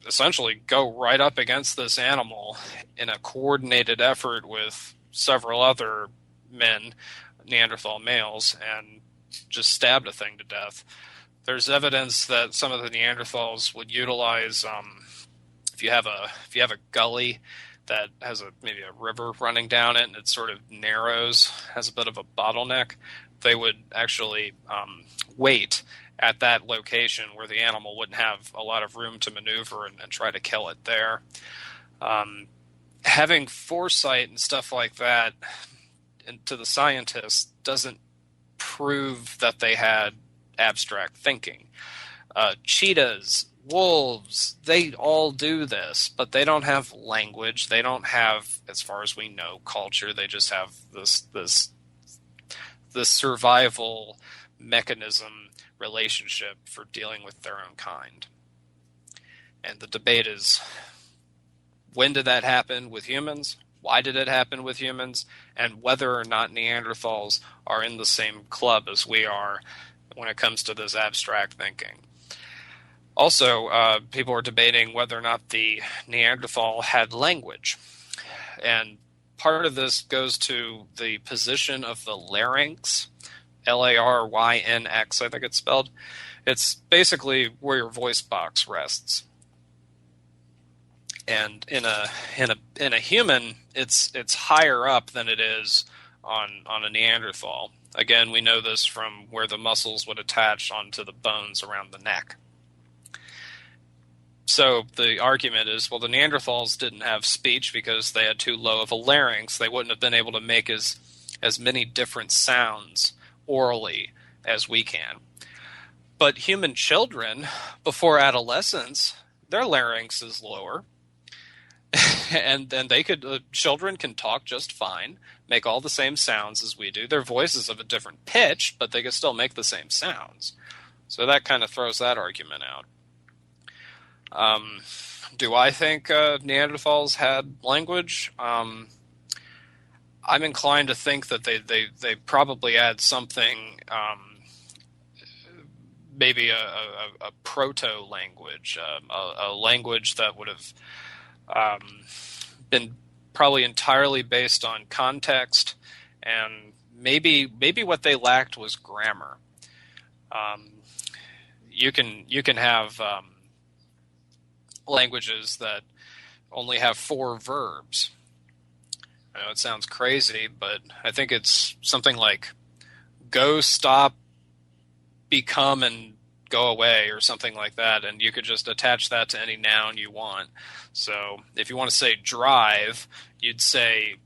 essentially go right up against this animal in a coordinated effort with several other men, Neanderthal males, and just stab the thing to death. There's evidence that some of the Neanderthals would utilize, if you have a gully that has maybe a river running down it and it sort of narrows, has a bit of a bottleneck, they would actually wait at that location where the animal wouldn't have a lot of room to maneuver and try to kill it there. Having foresight and stuff like that, and to the scientists, doesn't prove that they had abstract thinking. Cheetahs, wolves, they all do this, but they don't have language. They don't have, as far as we know, culture. They just have this survival mechanism relationship for dealing with their own kind. And the debate is, when did that happen with humans? Why did it happen with humans? And whether or not Neanderthals are in the same club as we are when it comes to this abstract thinking. Also, people are debating whether or not the Neanderthal had language. And part of this goes to the position of the larynx, Larynx, I think it's spelled. It's basically where your voice box rests. And in a human, it's higher up than it is on a Neanderthal. Again, we know this from where the muscles would attach onto the bones around the neck. So the argument is, well, the Neanderthals didn't have speech because they had too low of a larynx. They wouldn't have been able to make as many different sounds orally as we can. But human children, before adolescence, their larynx is lower. And then children can talk just fine, make all the same sounds as we do. Their voice is of a different pitch, but they can still make the same sounds. So that kind of throws that argument out. Do I think Neanderthals had language? I'm inclined to think that they probably had something, maybe a proto-language, a language that would have been probably entirely based on context, and maybe what they lacked was grammar. You can have languages that only have 4 verbs. I know it sounds crazy, but I think it's something like go, stop, become, and go away, or something like that, and you could just attach that to any noun you want. So if you want to say drive, you'd say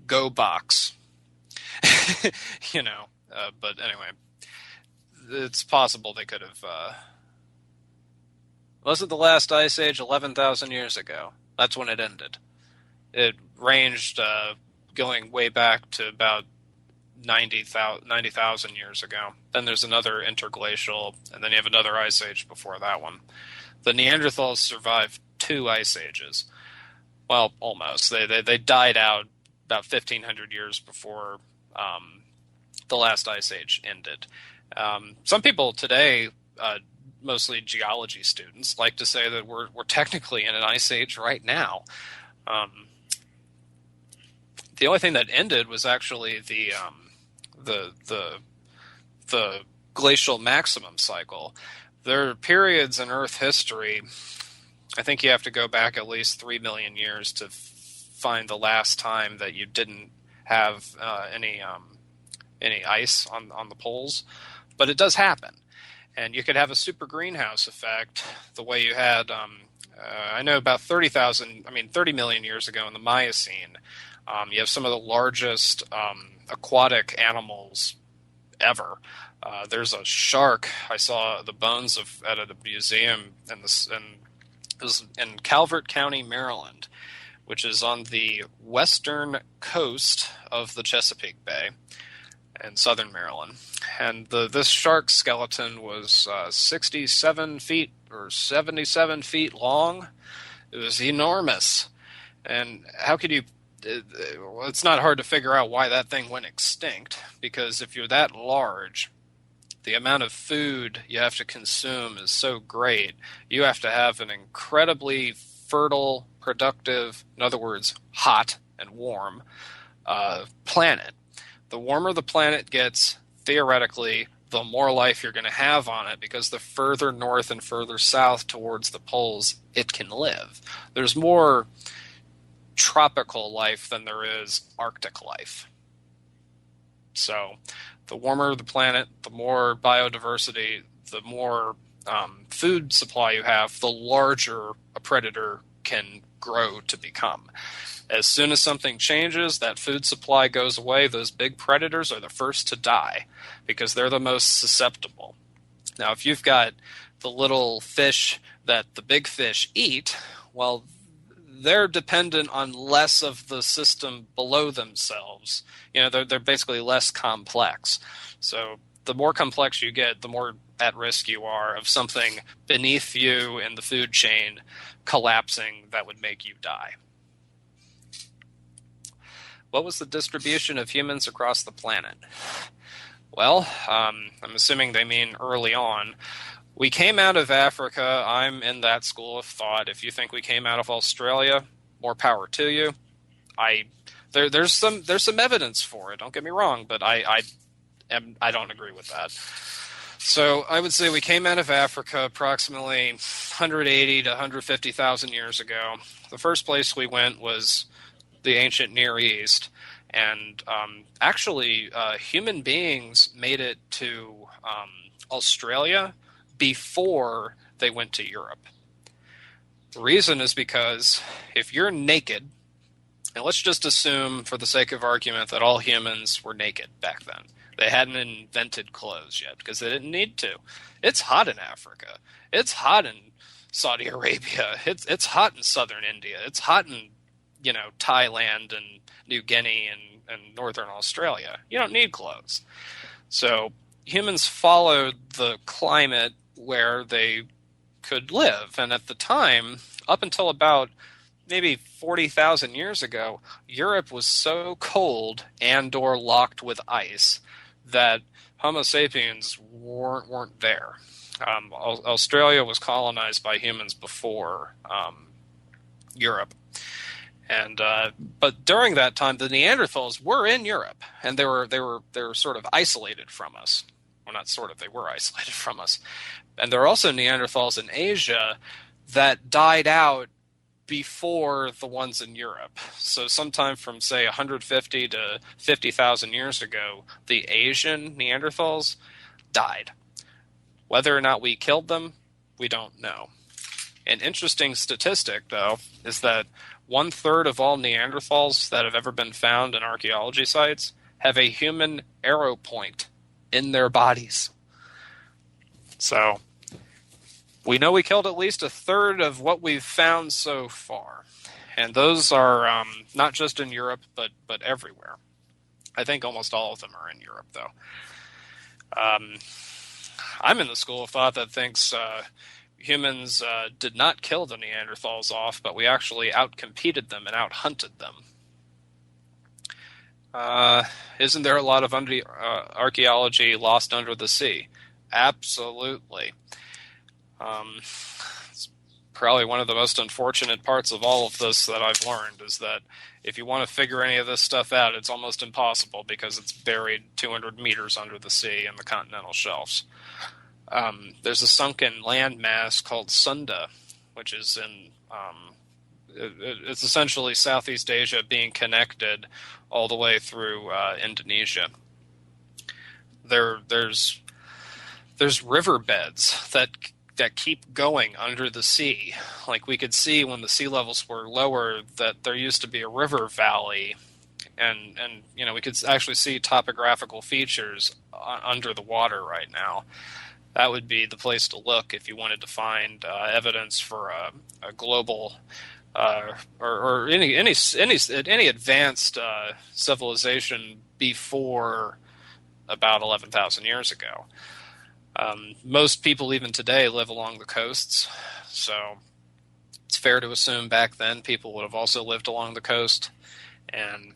go box. But anyway, it's possible they could have... wasn't the last ice age 11,000 years ago? That's when it ended. It ranged going way back to about 90,000 years ago. Then there's another interglacial, and then you have another ice age before that one. The Neanderthals survived 2 ice ages. Well, almost. They died out about 1,500 years before the last ice age ended. Some people today, mostly geology students, like to say that we're technically in an ice age right now. The only thing that ended was actually the glacial maximum cycle. There are periods in Earth history, I think you have to go back at least 3 million years to find the last time that you didn't have any ice on the poles, but it does happen. And you could have a super greenhouse effect the way you had, I know about 30 million years ago in the Miocene. You have some of the largest aquatic animals ever. There's a shark. I saw the bones of at a museum it was in Calvert County, Maryland, which is on the western coast of the Chesapeake Bay in southern Maryland. And this shark skeleton was 67 feet or 77 feet long. It was enormous. And how could you... It's not hard to figure out why that thing went extinct, because if you're that large, the amount of food you have to consume is so great. You have to have an incredibly fertile, productive, in other words, hot and warm planet. The warmer the planet gets, theoretically, the more life you're going to have on it, because the further north and further south towards the poles it can live. There's more tropical life than there is Arctic life. So the warmer the planet, the more biodiversity, the more food supply you have, the larger a predator can grow to become. As soon as something changes, that food supply goes away, those big predators are the first to die because they're the most susceptible. Now, if you've got the little fish that the big fish eat, well, they're dependent on less of the system below themselves. They're basically less complex. So the more complex you get, the more at risk you are of something beneath you in the food chain collapsing that would make you die. What was the distribution of humans across the planet? Well, I'm assuming they mean early on. We came out of Africa. I'm in that school of thought. If you think we came out of Australia, more power to you. There's some evidence for it. Don't get me wrong, but I don't agree with that. So I would say we came out of Africa approximately 180 to 150,000 years ago. The first place we went was the ancient Near East, and actually human beings made it to Australia before they went to Europe. The reason is because if you're naked, and let's just assume for the sake of argument that all humans were naked back then. They hadn't invented clothes yet because they didn't need to. It's hot in Africa. It's hot in Saudi Arabia. It's hot in southern India. It's hot in Thailand and New Guinea and northern Australia. You don't need clothes. So humans followed the climate where they could live. And at the time, up until about maybe 40,000 years ago, Europe was so cold and or locked with ice that Homo sapiens weren't there. Australia was colonized by humans before Europe. And but during that time, the Neanderthals were in Europe, and they were sort of isolated from us. Well, not sort of; they were isolated from us. And there are also Neanderthals in Asia that died out before the ones in Europe. So sometime from say 150 to 50,000 years ago, the Asian Neanderthals died. Whether or not we killed them, we don't know. An interesting statistic, though, is that 1/3 of all Neanderthals that have ever been found in archaeology sites have a human arrow point in their bodies. So we know we killed at least 1/3 of what we've found so far. And those are not just in Europe, but everywhere. I think almost all of them are in Europe, though. I'm in the school of thought that thinks humans did not kill the Neanderthals off, but we actually outcompeted them and outhunted them. Isn't there a lot of archaeology lost under the sea? Absolutely. It's probably one of the most unfortunate parts of all of this that I've learned is that if you want to figure any of this stuff out, it's almost impossible because it's buried 200 meters under the sea in the continental shelves. There's a sunken landmass called Sunda, which is in it's essentially Southeast Asia being connected all the way through Indonesia. There's riverbeds that keep going under the sea. Like we could see when the sea levels were lower that there used to be a river valley and we could actually see topographical features under the water right now. That would be the place to look if you wanted to find evidence for a global or any advanced civilization before about 11,000 years ago. Most people even today live along the coasts, so it's fair to assume back then people would have also lived along the coast, and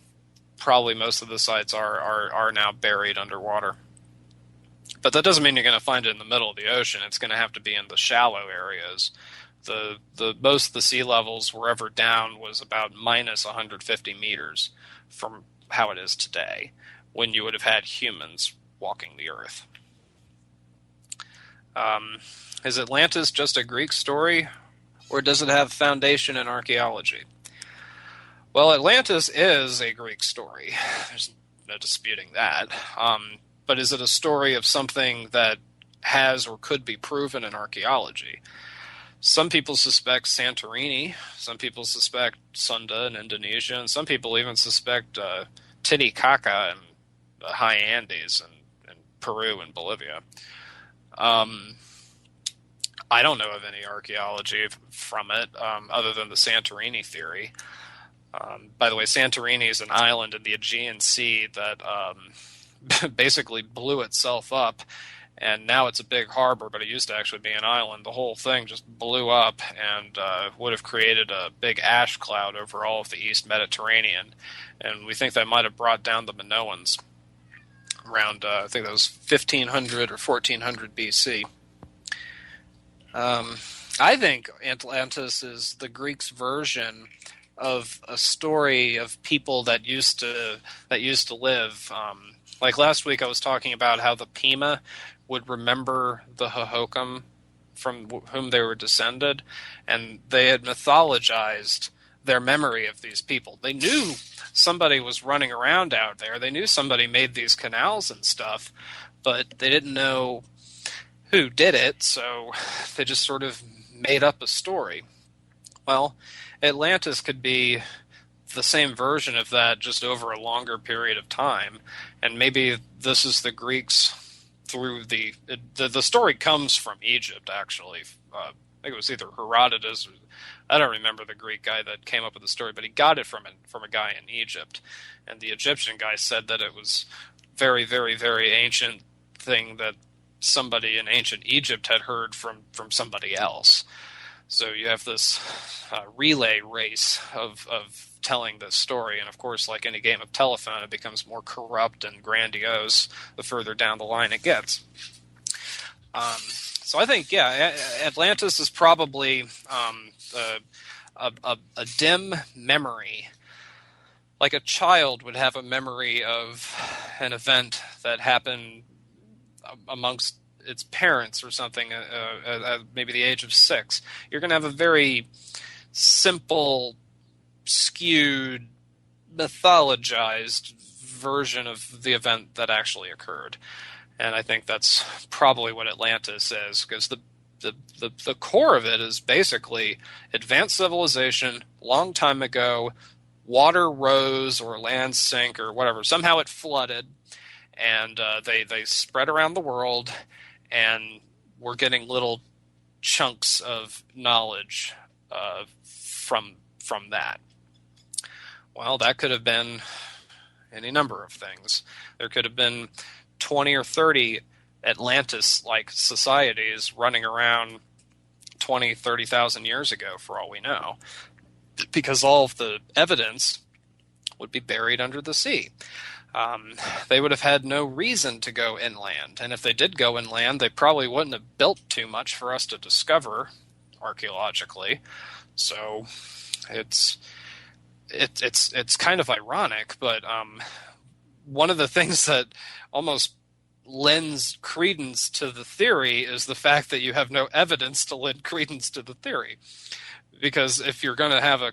probably most of the sites are now buried underwater. But that doesn't mean you're going to find it in the middle of the ocean. It's going to have to be in the shallow areas. The most of the sea levels were ever down was about minus 150 meters from how it is today, when you would have had humans walking the earth. Is Atlantis just a Greek story, or does it have foundation in archaeology? Well, Atlantis is a Greek story. There's no disputing that. But is it a story of something that has or could be proven in archaeology? Some people suspect Santorini. Some people suspect Sunda in Indonesia. And some people even suspect Titicaca in the high Andes and Peru and Bolivia. I don't know of any archaeology from it other than the Santorini theory. By the way, Santorini is an island in the Aegean Sea that basically blew itself up, and now it's a big harbor, but it used to actually be an island. The whole thing just blew up and would have created a big ash cloud over all of the East Mediterranean, and we think that might have brought down the Minoans around, I think that was 1500 or 1400 BC. I think Atlantis is the Greeks' version of a story of people that used to live. Like last week, I was talking about how the Pima would remember the Hohokam from whom they were descended, and they had mythologized their memory of these people. They knew somebody was running around out there. They knew somebody made these canals and stuff, but they didn't know who did it, so they just sort of made up a story. Well, Atlantis could be the same version of that, just over a longer period of time, and maybe this is the Greeks through the story comes from Egypt, actually. I think it was either Herodotus, or, I don't remember the Greek guy that came up with the story, but he got it from a guy in Egypt, and the Egyptian guy said that it was very, very, very ancient thing that somebody in ancient Egypt had heard from somebody else. So you have this relay race of telling this story, and of course, like any game of telephone, it becomes more corrupt and grandiose the further down the line it gets. So I think, yeah, Atlantis is probably a dim memory, like a child would have a memory of an event that happened amongst its parents or something, at maybe the age of 6. You're going to have a very simple, skewed, mythologized version of the event that actually occurred. And I think that's probably what Atlantis is, because the core of it is basically advanced civilization, long time ago, water rose or land sank or whatever. Somehow it flooded, and they spread around the world, and we're getting little chunks of knowledge from that. Well, that could have been any number of things. There could have been 20 or 30 Atlantis-like societies running around 20, 30,000 years ago, for all we know, because all of the evidence would be buried under the sea. They would have had no reason to go inland, and if they did go inland, they probably wouldn't have built too much for us to discover archaeologically. So it's kind of ironic, but one of the things that almost lends credence to the theory is the fact that you have no evidence to lend credence to the theory. Because if you're going to have a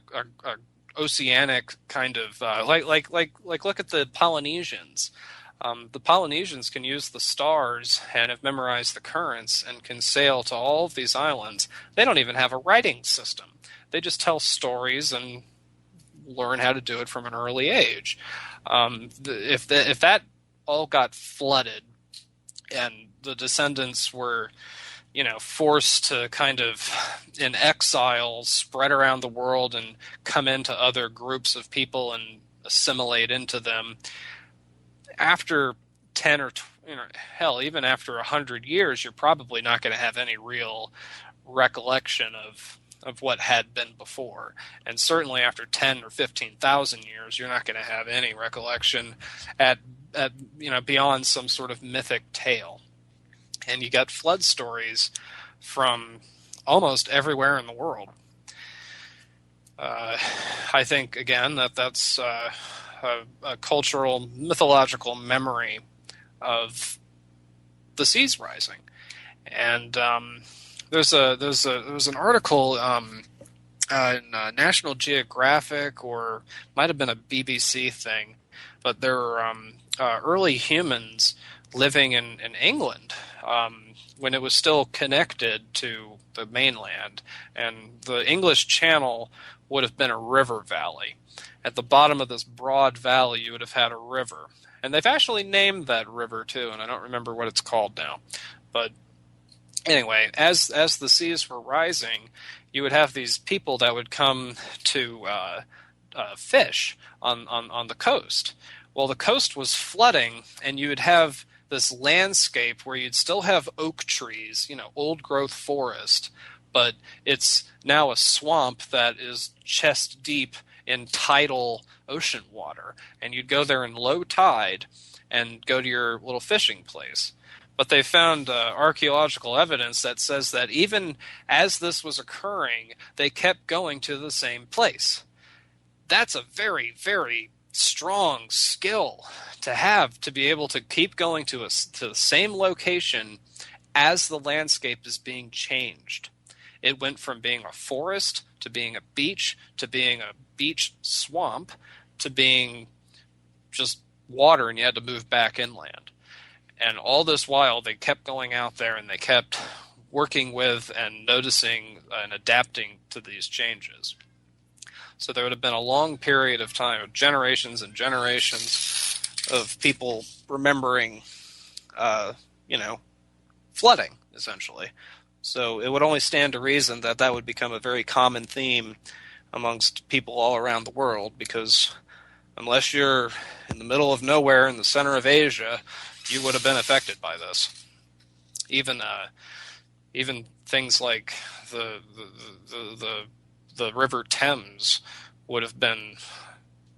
oceanic kind of like look at the Polynesians. The Polynesians can use the stars and have memorized the currents and can sail to all of these islands. They don't even have a writing system. They just tell stories and learn how to do it from an early age. If that all got flooded and the descendants were, forced to kind of in exile spread around the world and come into other groups of people and assimilate into them, after 10 or hell, even after 100 years, you're probably not going to have any real recollection of what had been before. And certainly after 10 or 15,000 years, you're not going to have any recollection at beyond some sort of mythic tale. And you got flood stories from almost everywhere in the world. I think, again, that's a cultural, mythological memory of the seas rising. And there was an article in National Geographic, or might have been a BBC thing, but there were early humans living in England when it was still connected to the mainland, and the English Channel would have been a river valley. At the bottom of this broad valley, you would have had a river. And they've actually named that river, too, and I don't remember what it's called now. But anyway, as the seas were rising, you would have these people that would come to fish on the coast. Well, the coast was flooding, and you would have this landscape where you'd still have oak trees, old-growth forest, but it's now a swamp that is chest deep in tidal ocean water. And you'd go there in low tide and go to your little fishing place. But they found archaeological evidence that says that even as this was occurring, they kept going to the same place. That's a very, very strong skill to have, to be able to keep going to the same location as the landscape is being changed. It went from being a forest to being a beach to being a beach swamp to being just water, and you had to move back inland. And all this while, they kept going out there and they kept working with and noticing and adapting to these changes. So there would have been a long period of time, of generations and generations of people remembering, flooding, essentially. So it would only stand to reason that that would become a very common theme amongst people all around the world, because unless you're in the middle of nowhere in the center of Asia, you would have been affected by this. Even things like the River Thames would have been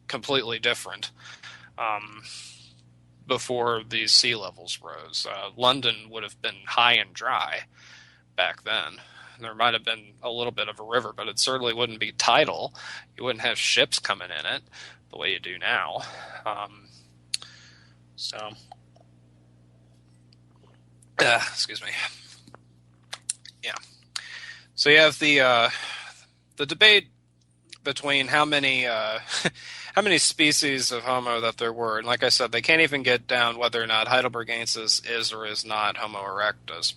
completely different before these sea levels rose. London would have been high and dry back then. There might have been a little bit of a river, but it certainly wouldn't be tidal. You wouldn't have ships coming in it the way you do now. Excuse me. Yeah. So you have the debate between how many species of Homo that there were, and like I said, they can't even get down whether or not Heidelbergensis is or is not Homo erectus.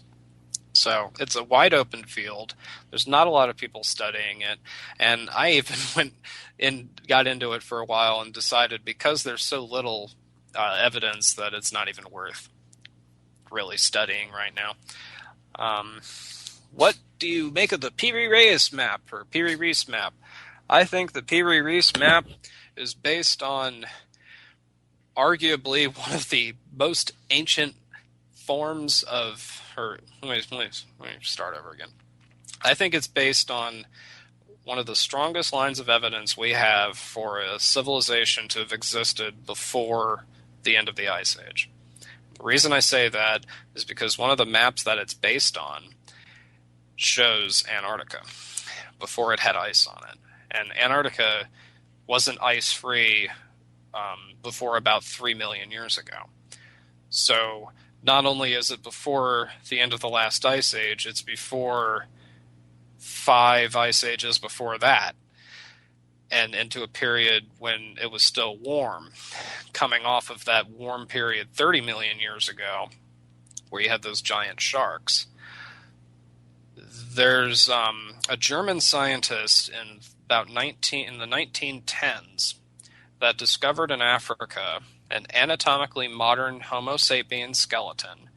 So it's a wide open field. There's not a lot of people studying it, and I even got into it for a while and decided, because there's so little evidence, that it's not even worth really studying right now. What do you make of the Piri-Reis map, or Piri-Reis map? I think the Piri-Reis map is based on arguably one of the most ancient forms of, let me start over again. I think it's based on one of the strongest lines of evidence we have for a civilization to have existed before the end of the Ice Age. The reason I say that is because one of the maps that it's based on shows Antarctica before it had ice on it. And Antarctica wasn't ice-free before about 3 million years ago. So not only is it before the end of the last ice age, it's before 5 ice ages before that, and into a period when it was still warm, coming off of that warm period 30 million years ago, where you had those giant sharks. There's a German scientist in about 1910s that discovered in Africa an anatomically modern Homo sapiens skeleton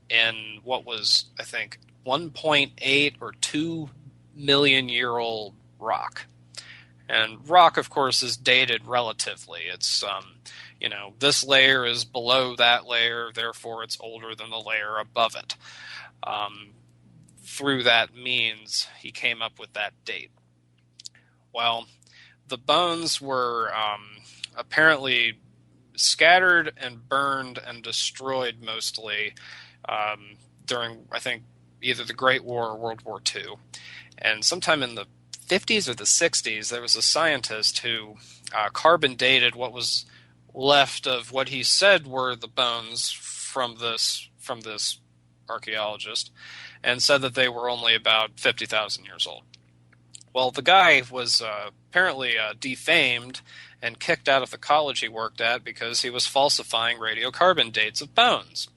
in what was, I think, 1.8 or 2 million year old rock. And rock, of course, is dated relatively. It's, this layer is below that layer, therefore it's older than the layer above it. Through that means, he came up with that date. Well, the bones were apparently scattered and burned and destroyed mostly during, I think, either the Great War or World War II. And sometime in the 50s or the 60s, there was a scientist who carbon dated what was left of what he said were the bones from this archaeologist, and said that they were only about 50,000 years old. Well, the guy was apparently defamed and kicked out of the college he worked at because he was falsifying radiocarbon dates of bones.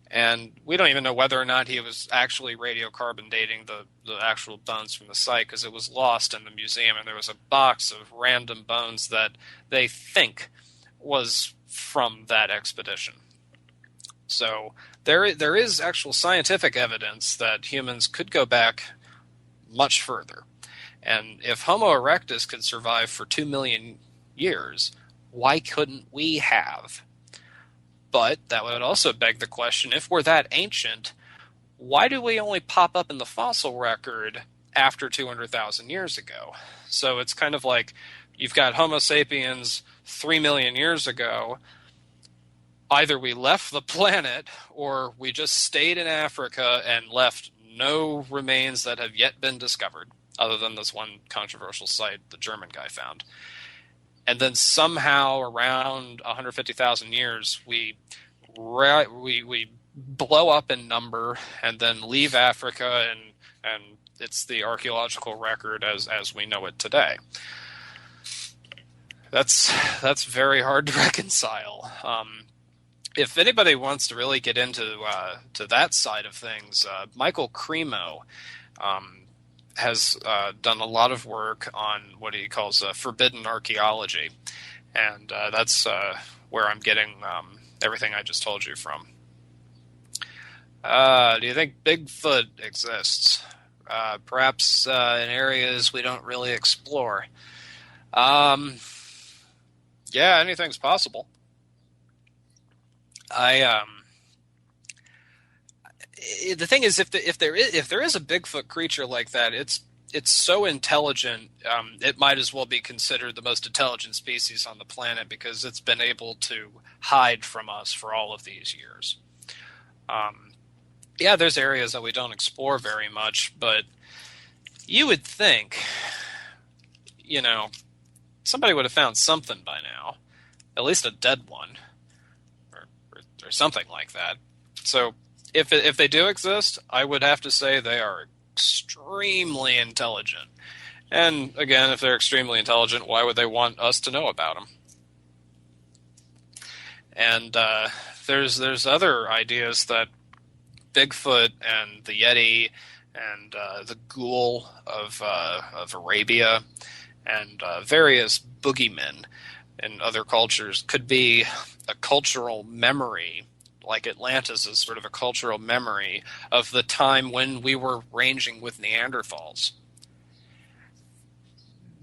And we don't even know whether or not he was actually radiocarbon dating the actual bones from the site, because it was lost in the museum, and there was a box of random bones that they think was from that expedition. So there is actual scientific evidence that humans could go back much further. And if Homo erectus could survive for 2 million years, why couldn't we have? But that would also beg the question, if we're that ancient, why do we only pop up in the fossil record after 200,000 years ago? So it's kind of like you've got Homo sapiens 3 million years ago. Either we left the planet or we just stayed in Africa and left no remains that have yet been discovered, other than this one controversial site the German guy found. And then somehow around 150,000 years, we blow up in number and then leave Africa, and it's the archaeological record as we know it today. That's very hard to reconcile. If anybody wants to really get into to that side of things, Michael Cremo has done a lot of work on what he calls forbidden archaeology, and that's where I'm getting everything I just told you from. Do you think Bigfoot exists? Perhaps in areas we don't really explore. Yeah, anything's possible. The thing is, if there is a Bigfoot creature like that, it's so intelligent, it might as well be considered the most intelligent species on the planet, because it's been able to hide from us for all of these years. Yeah, there's areas that we don't explore very much, but you would think, somebody would have found something by now, at least a dead one, or something like that. So if they do exist, I would have to say they are extremely intelligent. And again, if they're extremely intelligent, why would they want us to know about them? And there's other ideas that Bigfoot and the Yeti and the ghoul of Arabia and various boogeymen in other cultures could be a cultural memory, like Atlantis is sort of a cultural memory of the time when we were ranging with Neanderthals.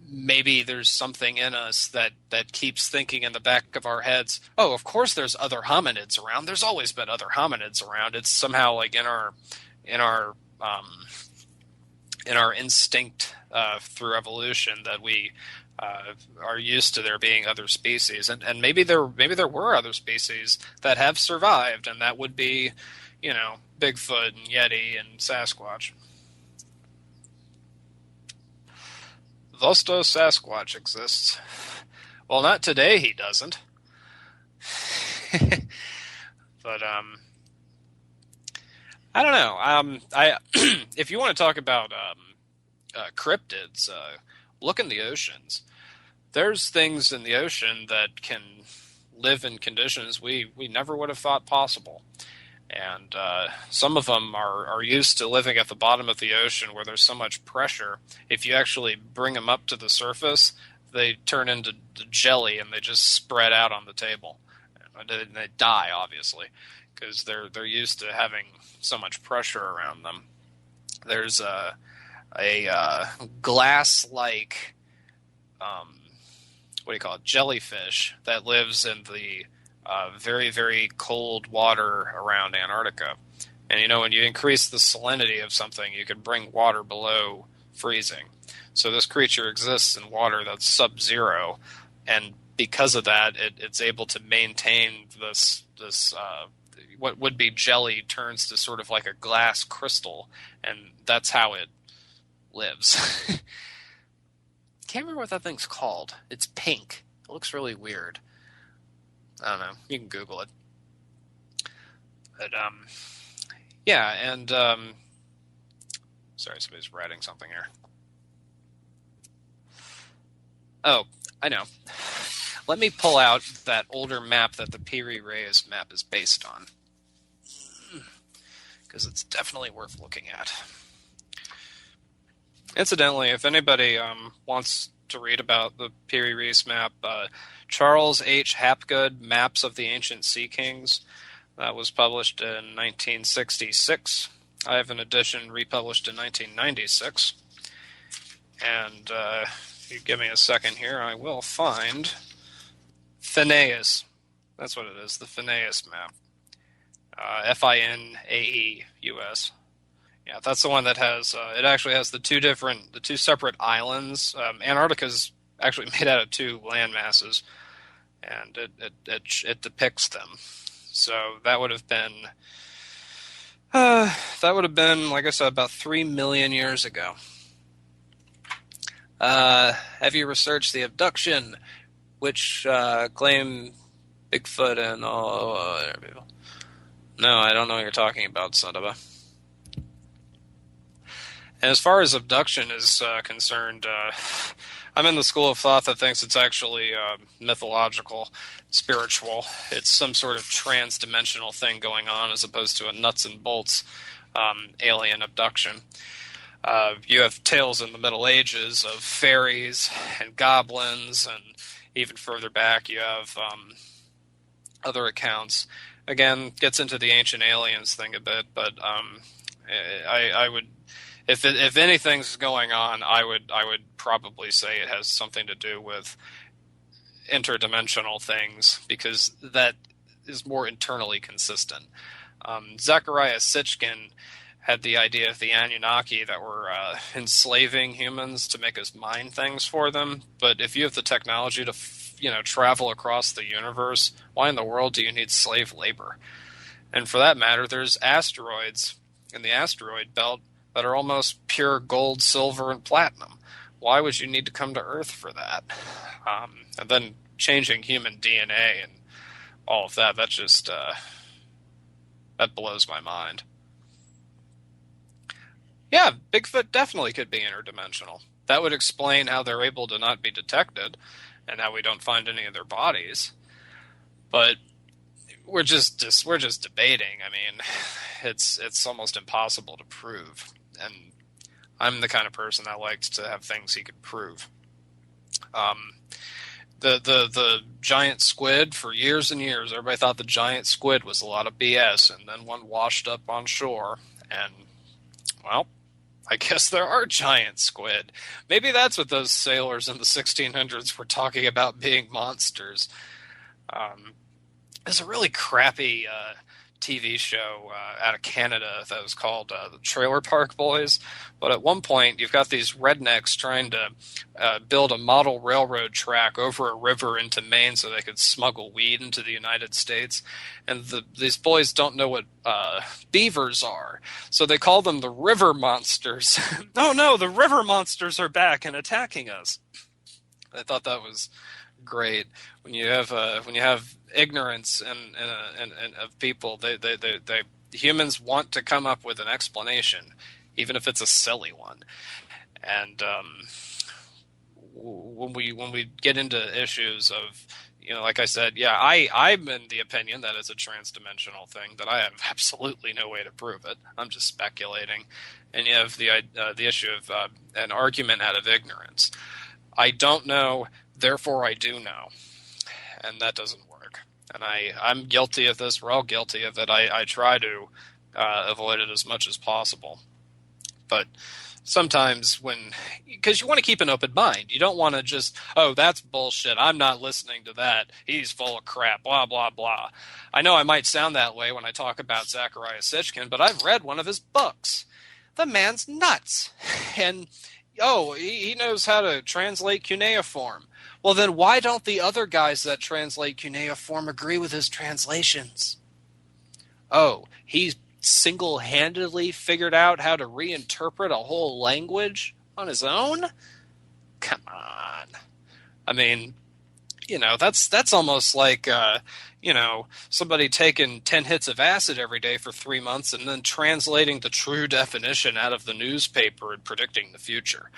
Maybe there's something in us that keeps thinking in the back of our heads, oh, of course there's other hominids around. There's always been other hominids around. It's somehow like in our instinct through evolution that we are used to there being other species, and maybe there were other species that have survived, and that would be, Bigfoot and Yeti and Sasquatch. Thus does Sasquatch exists. Well, not today he doesn't. But I don't know. If you want to talk about cryptids, look in the oceans. There's things in the ocean that can live in conditions we never would have thought possible. And some of them are used to living at the bottom of the ocean where there's so much pressure. If you actually bring them up to the surface, they turn into jelly and they just spread out on the table. And they die, obviously, because they're used to having so much pressure around them. There's a glass-like, what do you call it, jellyfish that lives in the very, very cold water around Antarctica. And, when you increase the salinity of something, you can bring water below freezing. So this creature exists in water that's sub-zero, and because of that, it's able to maintain this what would be jelly turns to sort of like a glass crystal, and that's how it lives. Can't remember what that thing's called. It's pink. It looks really weird. I don't know. You can Google it. But, yeah, and, sorry, somebody's writing something here. Oh, I know. Let me pull out that older map that the Piri Reis map is based on, because it's definitely worth looking at. Incidentally, if anybody wants to read about the Piri Reis map, Charles H. Hapgood, Maps of the Ancient Sea Kings, that was published in 1966. I have an edition republished in 1996. And if you give me a second here, I will find Phineas. That's what it is, the Phineas map. Finaeus. Yeah, that's the one that has, it actually has the two separate islands. Antarctica's actually made out of two land masses, and it depicts them. So that would have been, like I said, about 3 million years ago. Have you researched the abduction, which claim Bigfoot and all other people? No, I don't know what you're talking about, son of a. And as far as abduction is concerned, I'm in the school of thought that thinks it's actually mythological, spiritual. It's some sort of trans-dimensional thing going on as opposed to a nuts and bolts alien abduction. You have tales in the Middle Ages of fairies and goblins, and even further back you have other accounts. Again, gets into the ancient aliens thing a bit, but I would, if anything's going on, I would probably say it has something to do with interdimensional things, because that is more internally consistent. Zecharia Sitchin had the idea of the Anunnaki that were enslaving humans to make us mine things for them. But if you have the technology to, travel across the universe, why in the world do you need slave labor? And for that matter, there's asteroids in the asteroid belt that are almost pure gold, silver, and platinum. Why would you need to come to Earth for that? And then changing human DNA and all of that, that just that blows my mind. Yeah, Bigfoot definitely could be interdimensional. That would explain how they're able to not be detected and how we don't find any of their bodies. But we're just debating. I mean, it's almost impossible to prove. And I'm the kind of person that likes to have things he could prove. The giant squid, for years and years, everybody thought the giant squid was a lot of BS, and then one washed up on shore, and, well, I guess there are giant squid. Maybe that's what those sailors in the 1600s were talking about being monsters. There's a really crappy TV show out of Canada that was called the Trailer Park Boys. But at one point, you've got these rednecks trying to build a model railroad track over a river into Maine so they could smuggle weed into the United States. And these boys don't know what beavers are, so they call them the river monsters. Oh no, the river monsters are back and attacking us. I thought that was great. When you have ignorance and of people, they humans want to come up with an explanation, even if it's a silly one. And when we get into issues of like I said, yeah, I'm in the opinion that it's a transdimensional thing, that I have absolutely no way to prove it. I'm just speculating. And you have the issue of an argument out of ignorance. I don't know, therefore I do know. And that doesn't work. And I'm guilty of this. We're all guilty of it. I try to avoid it as much as possible. But sometimes because you want to keep an open mind. You don't want to just, oh, that's bullshit, I'm not listening to that, he's full of crap, blah, blah, blah. I know I might sound that way when I talk about Zecharia Sitchin, but I've read one of his books. The man's nuts. And, he knows how to translate cuneiform. Well, then why don't the other guys that translate cuneiform agree with his translations? Oh, he's single-handedly figured out how to reinterpret a whole language on his own? Come on. I mean, that's almost like, somebody taking 10 hits of acid every day for 3 months and then translating the true definition out of the newspaper and predicting the future.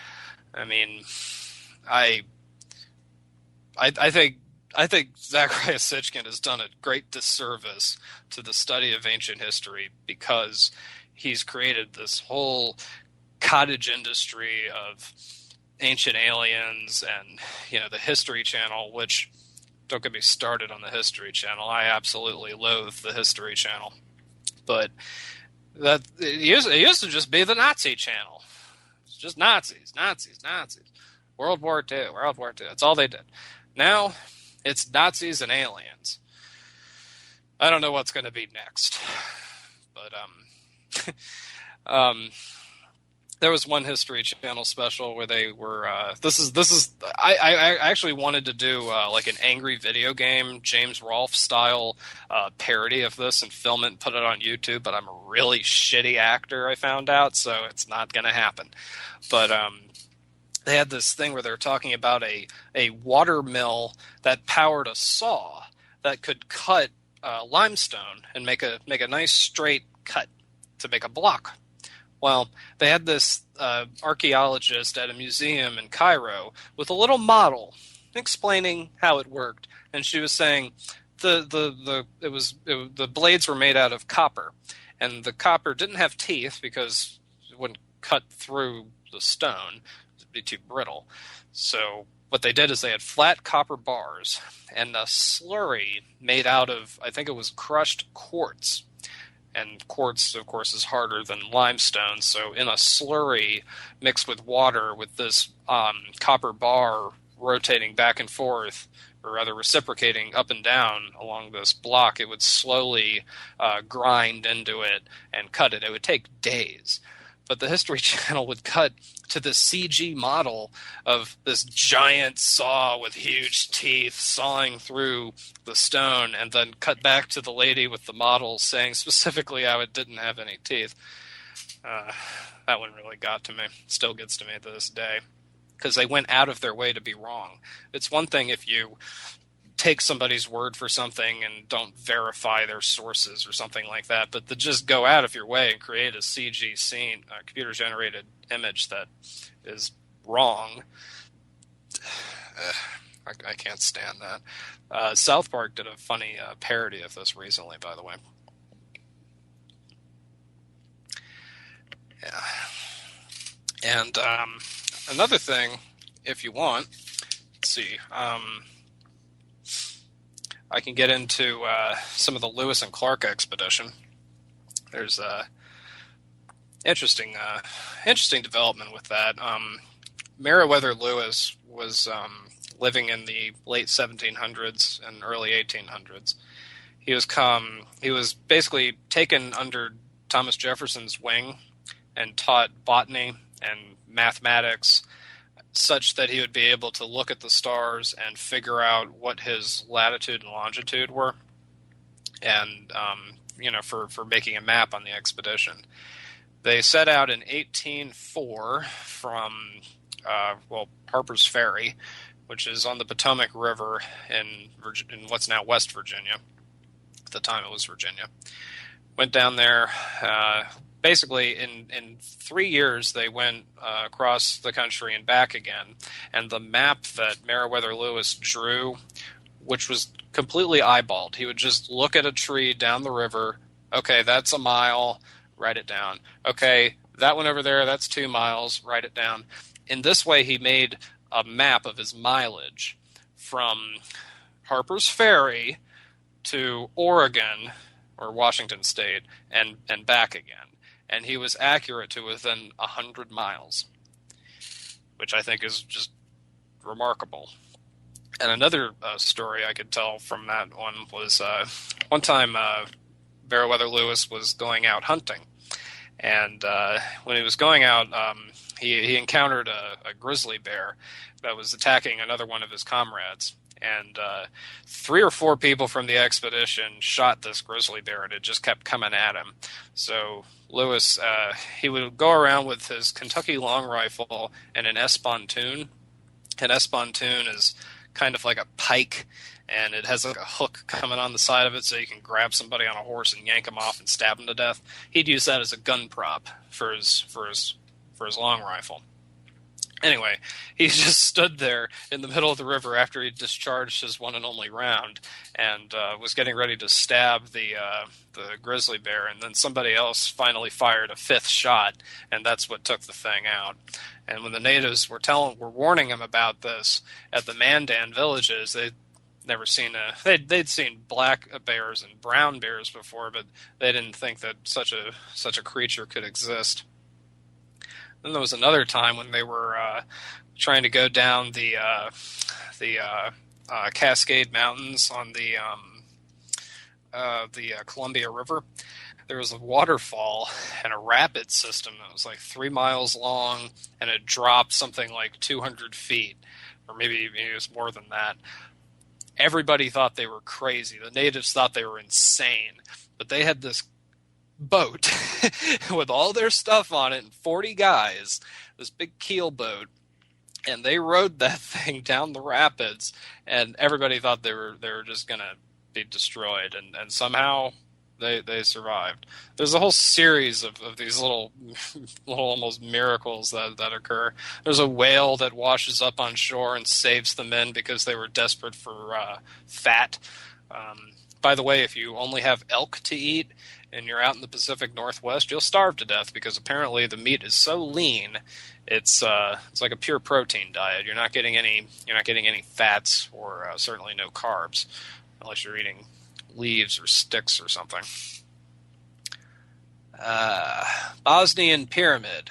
I mean, I think Zecharia Sitchin has done a great disservice to the study of ancient history, because he's created this whole cottage industry of ancient aliens and, the History Channel, which, don't get me started on the History Channel. I absolutely loathe the History Channel. But it used to just be the Nazi Channel. It's just Nazis. World War II. That's all they did. Now it's Nazis and aliens. I don't know what's going to be next, but there was one History Channel special where they were. I actually wanted to do like an angry video game James Rolfe style parody of this and film it and put it on YouTube, but I'm a really shitty actor, I found out, so it's not going to happen. But they had this thing where they were talking about a water mill that powered a saw that could cut limestone and make a nice straight cut to make a block. Well, they had this archaeologist at a museum in Cairo with a little model explaining how it worked, and she was saying the blades were made out of copper, and the copper didn't have teeth because it wouldn't cut through the stone. It'd be too brittle. So what they did is they had flat copper bars and a slurry made out of, I think it was crushed quartz. And quartz, of course, is harder than limestone. So in a slurry mixed with water with this copper bar rotating back and forth, or rather reciprocating up and down along this block, it would slowly grind into it and cut it. It would take days. But the History Channel would cut to the CG model of this giant saw with huge teeth sawing through the stone, and then cut back to the lady with the model saying specifically how it didn't have any teeth. That one really got to me. Still gets to me to this day. Because they went out of their way to be wrong. It's one thing if you take somebody's word for something and don't verify their sources or something like that, but to just go out of your way and create a CG scene, a computer-generated image that is wrong, I can't stand that. South Park did a funny parody of this recently, by the way. Yeah. And another thing, if you want, let's see, I can get into some of the Lewis and Clark expedition. There's interesting development with that. Meriwether Lewis was living in the late 1700s and early 1800s. He was basically taken under Thomas Jefferson's wing and taught botany and mathematics, such that he would be able to look at the stars and figure out what his latitude and longitude were, and for making a map on the expedition. They set out in 1804 from Harper's Ferry, which is on the Potomac River in what's now West Virginia. At the time it was Virginia. Went down there. Basically, in 3 years, they went across the country and back again. And the map that Meriwether Lewis drew which was completely eyeballed. He would just look at a tree down the river. Okay, that's a mile. Write it down. Okay, that one over there, that's 2 miles. Write it down. In this way, he made a map of his mileage from Harper's Ferry to Oregon or Washington State and back again. And he was accurate to within 100 miles, which I think is just remarkable. And another story I could tell from that one was one time Meriwether Lewis was going out hunting. And when he was going out, he encountered a grizzly bear that was attacking another one of his comrades. And 3 or 4 people from the expedition shot this grizzly bear, and it just kept coming at him. So Lewis, he would go around with his Kentucky long rifle and an S-pontoon. An S-pontoon is kind of like a pike, and it has like a hook coming on the side of it so you can grab somebody on a horse and yank them off and stab them to death. He'd use that as a gun prop for his long rifle. Anyway, he just stood there in the middle of the river after he discharged his one and only round and was getting ready to stab the grizzly bear, and then somebody else finally fired a 5th shot, and that's what took the thing out. And when the natives were warning him about this at the Mandan villages, they'd seen black bears and brown bears before, but they didn't think that such a creature could exist. Then there was another time when they were trying to go down the Cascade Mountains on the Columbia River. There was a waterfall and a rapid system that was like 3 miles long, and it dropped something like 200 feet, or maybe it was more than that. Everybody thought they were crazy. The natives thought they were insane, but they had this boat with all their stuff on it and 40 guys, this big keel boat, and they rowed that thing down the rapids, and everybody thought they were just gonna be destroyed, and somehow they survived. There's a whole series of these little almost miracles that occur. There's a whale that washes up on shore and saves the men because they were desperate for fat. By the way, if you only have elk to eat and you're out in the Pacific Northwest, you'll starve to death because apparently the meat is so lean. It's like a pure protein diet. You're not getting any fats or certainly no carbs unless you're eating leaves or sticks or something. Bosnian Pyramid.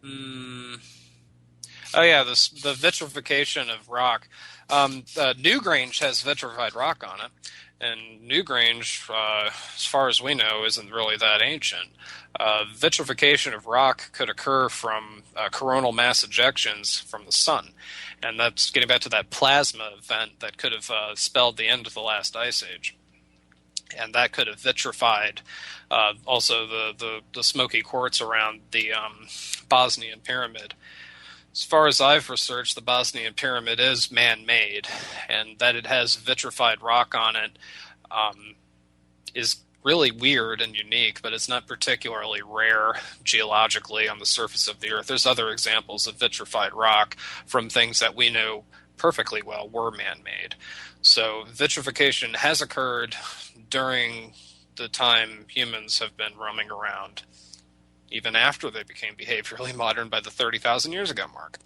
Oh yeah, the vitrification of rock. Newgrange has vitrified rock on it, and Newgrange, as far as we know, isn't really that ancient. Vitrification of rock could occur from coronal mass ejections from the sun, and that's getting back to that plasma event that could have spelled the end of the last ice age. And that could have vitrified also the smoky quartz around the Bosnian Pyramid. As far as I've researched, the Bosnian Pyramid is man-made, and that it has vitrified rock on it is really weird and unique, but it's not particularly rare geologically on the surface of the Earth. There's other examples of vitrified rock from things that we know perfectly well were man-made. So vitrification has occurred during the time humans have been roaming around, even after they became behaviorally modern by the 30,000 years ago mark.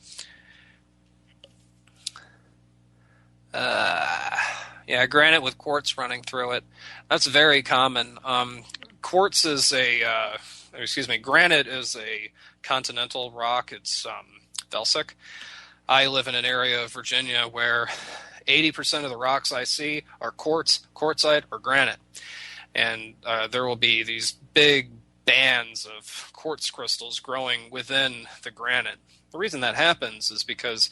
Yeah, granite with quartz running through it. That's very common. Granite is a continental rock. It's felsic. I live in an area of Virginia where 80% of the rocks I see are quartz, quartzite, or granite. And there will be these big bands of quartz crystals growing within the granite. The reason that happens is because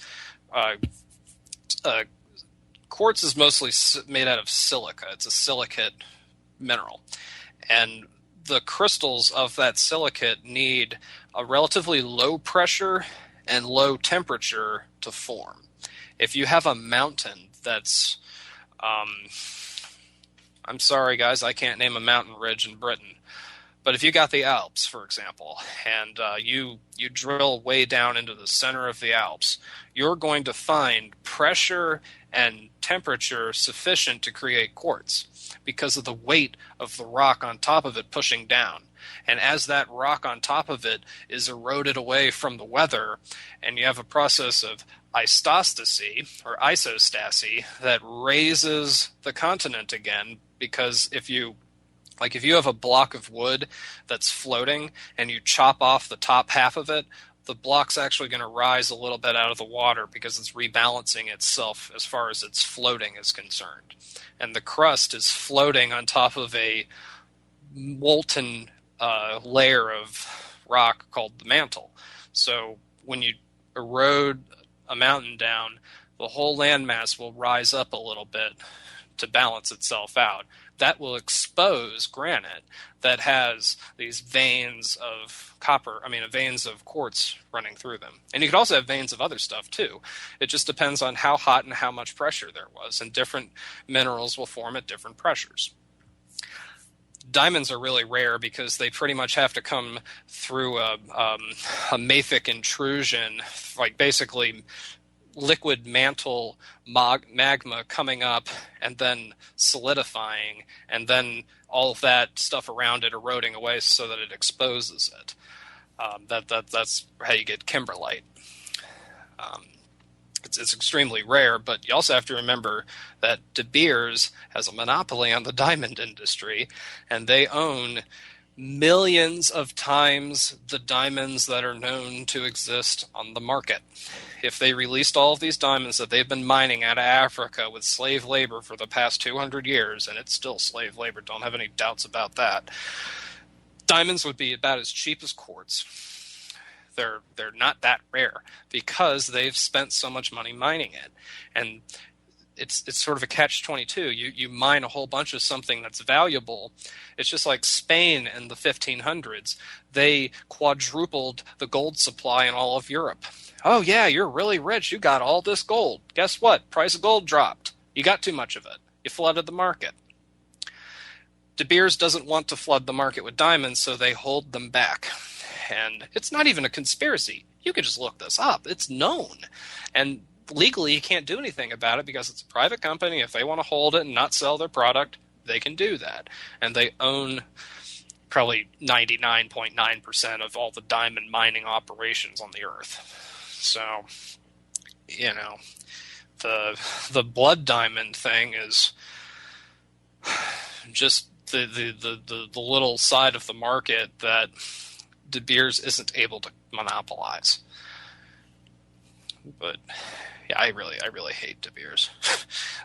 quartz is mostly made out of silica. It's a silicate mineral. And the crystals of that silicate need a relatively low pressure and low temperature to form. If you have a mountain that's, I'm sorry guys, I can't name a mountain ridge in Britain, But if you got the Alps, for example, and you drill way down into the center of the Alps, you're going to find pressure and temperature sufficient to create quartz because of the weight of the rock on top of it pushing down. And as that rock on top of it is eroded away from the weather, and you have a process of isostasy or isostasy that raises the continent again, because if you have a block of wood that's floating and you chop off the top half of it, the block's actually going to rise a little bit out of the water because it's rebalancing itself as far as its floating is concerned. And the crust is floating on top of a molten layer of rock called the mantle. So when you erode a mountain down, the whole landmass will rise up a little bit to balance itself out. That will expose granite that has these veins of veins of quartz running through them. And you could also have veins of other stuff too. It just depends on how hot and how much pressure there was, and different minerals will form at different pressures. Diamonds are really rare because they pretty much have to come through a mafic intrusion, like basically liquid mantle magma coming up and then solidifying, and then all of that stuff around it eroding away so that it exposes it. That's how you get kimberlite. It's extremely rare, but you also have to remember that De Beers has a monopoly on the diamond industry, and they own millions of times the diamonds that are known to exist on the market. If they released all of these diamonds that they've been mining out of Africa with slave labor for the past 200 years, and it's still slave labor, don't have any doubts about that, diamonds would be about as cheap as quartz. They're not that rare because they've spent so much money mining it. And it's sort of a catch-22. You mine a whole bunch of something that's valuable. It's just like Spain in the 1500s. They quadrupled the gold supply in all of Europe. Oh yeah, you're really rich. You got all this gold. Guess what? Price of gold dropped. You got too much of it. You flooded the market. De Beers doesn't want to flood the market with diamonds, so they hold them back. And it's not even a conspiracy. You can just look this up. It's known. And legally, you can't do anything about it because it's a private company. If they want to hold it and not sell their product, they can do that. And they own probably 99.9% of all the diamond mining operations on the earth. So, you know, the blood diamond thing is just the little side of the market that De Beers isn't able to monopolize. But yeah, I really hate De Beers.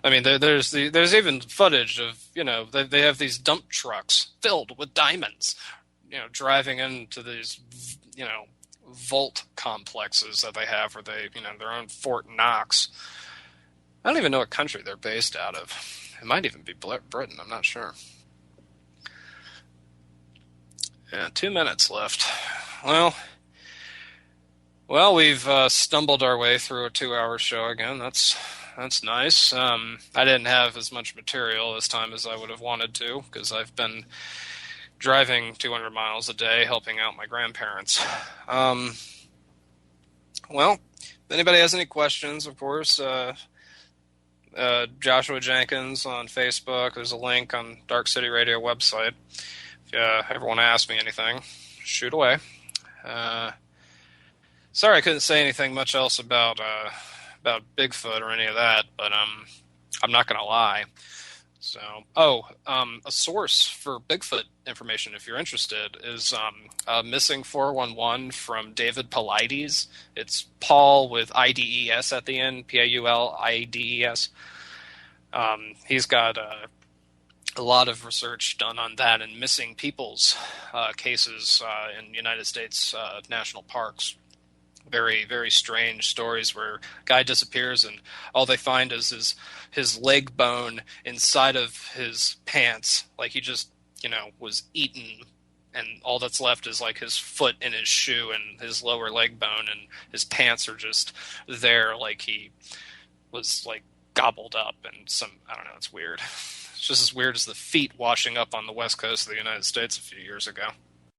I mean, there's even footage of, you know, they have these dump trucks filled with diamonds, you know, driving into these, you know, vault complexes that they have where they, you know, their own Fort Knox. I don't even know what country they're based out of. It might even be Britain. I'm not sure. Yeah, 2 minutes left. Well, we've stumbled our way through a 2-hour show again. That's nice. I didn't have as much material this time as I would have wanted to because I've been driving 200 miles a day helping out my grandparents. Well, if anybody has any questions, of course, Joshua Jenkins on Facebook. There's a link on Darkcity Radio website. If you ever want to ask me anything, shoot away. Sorry I couldn't say anything much else about Bigfoot or any of that, but I'm not going to lie. So, a source for Bigfoot information, if you're interested, is Missing 411 from David Paulides. It's Paul with IDES at the end, Paulides. He's got a lot of research done on that and missing people's cases in United States national parks. Very, very strange stories where a guy disappears and all they find is his leg bone inside of his pants. Like he just, you know, was eaten and all that's left is like his foot and his shoe and his lower leg bone, and his pants are just there like he was like gobbled up and I don't know, it's weird. It's just as weird as the feet washing up on the west coast of the United States a few years ago.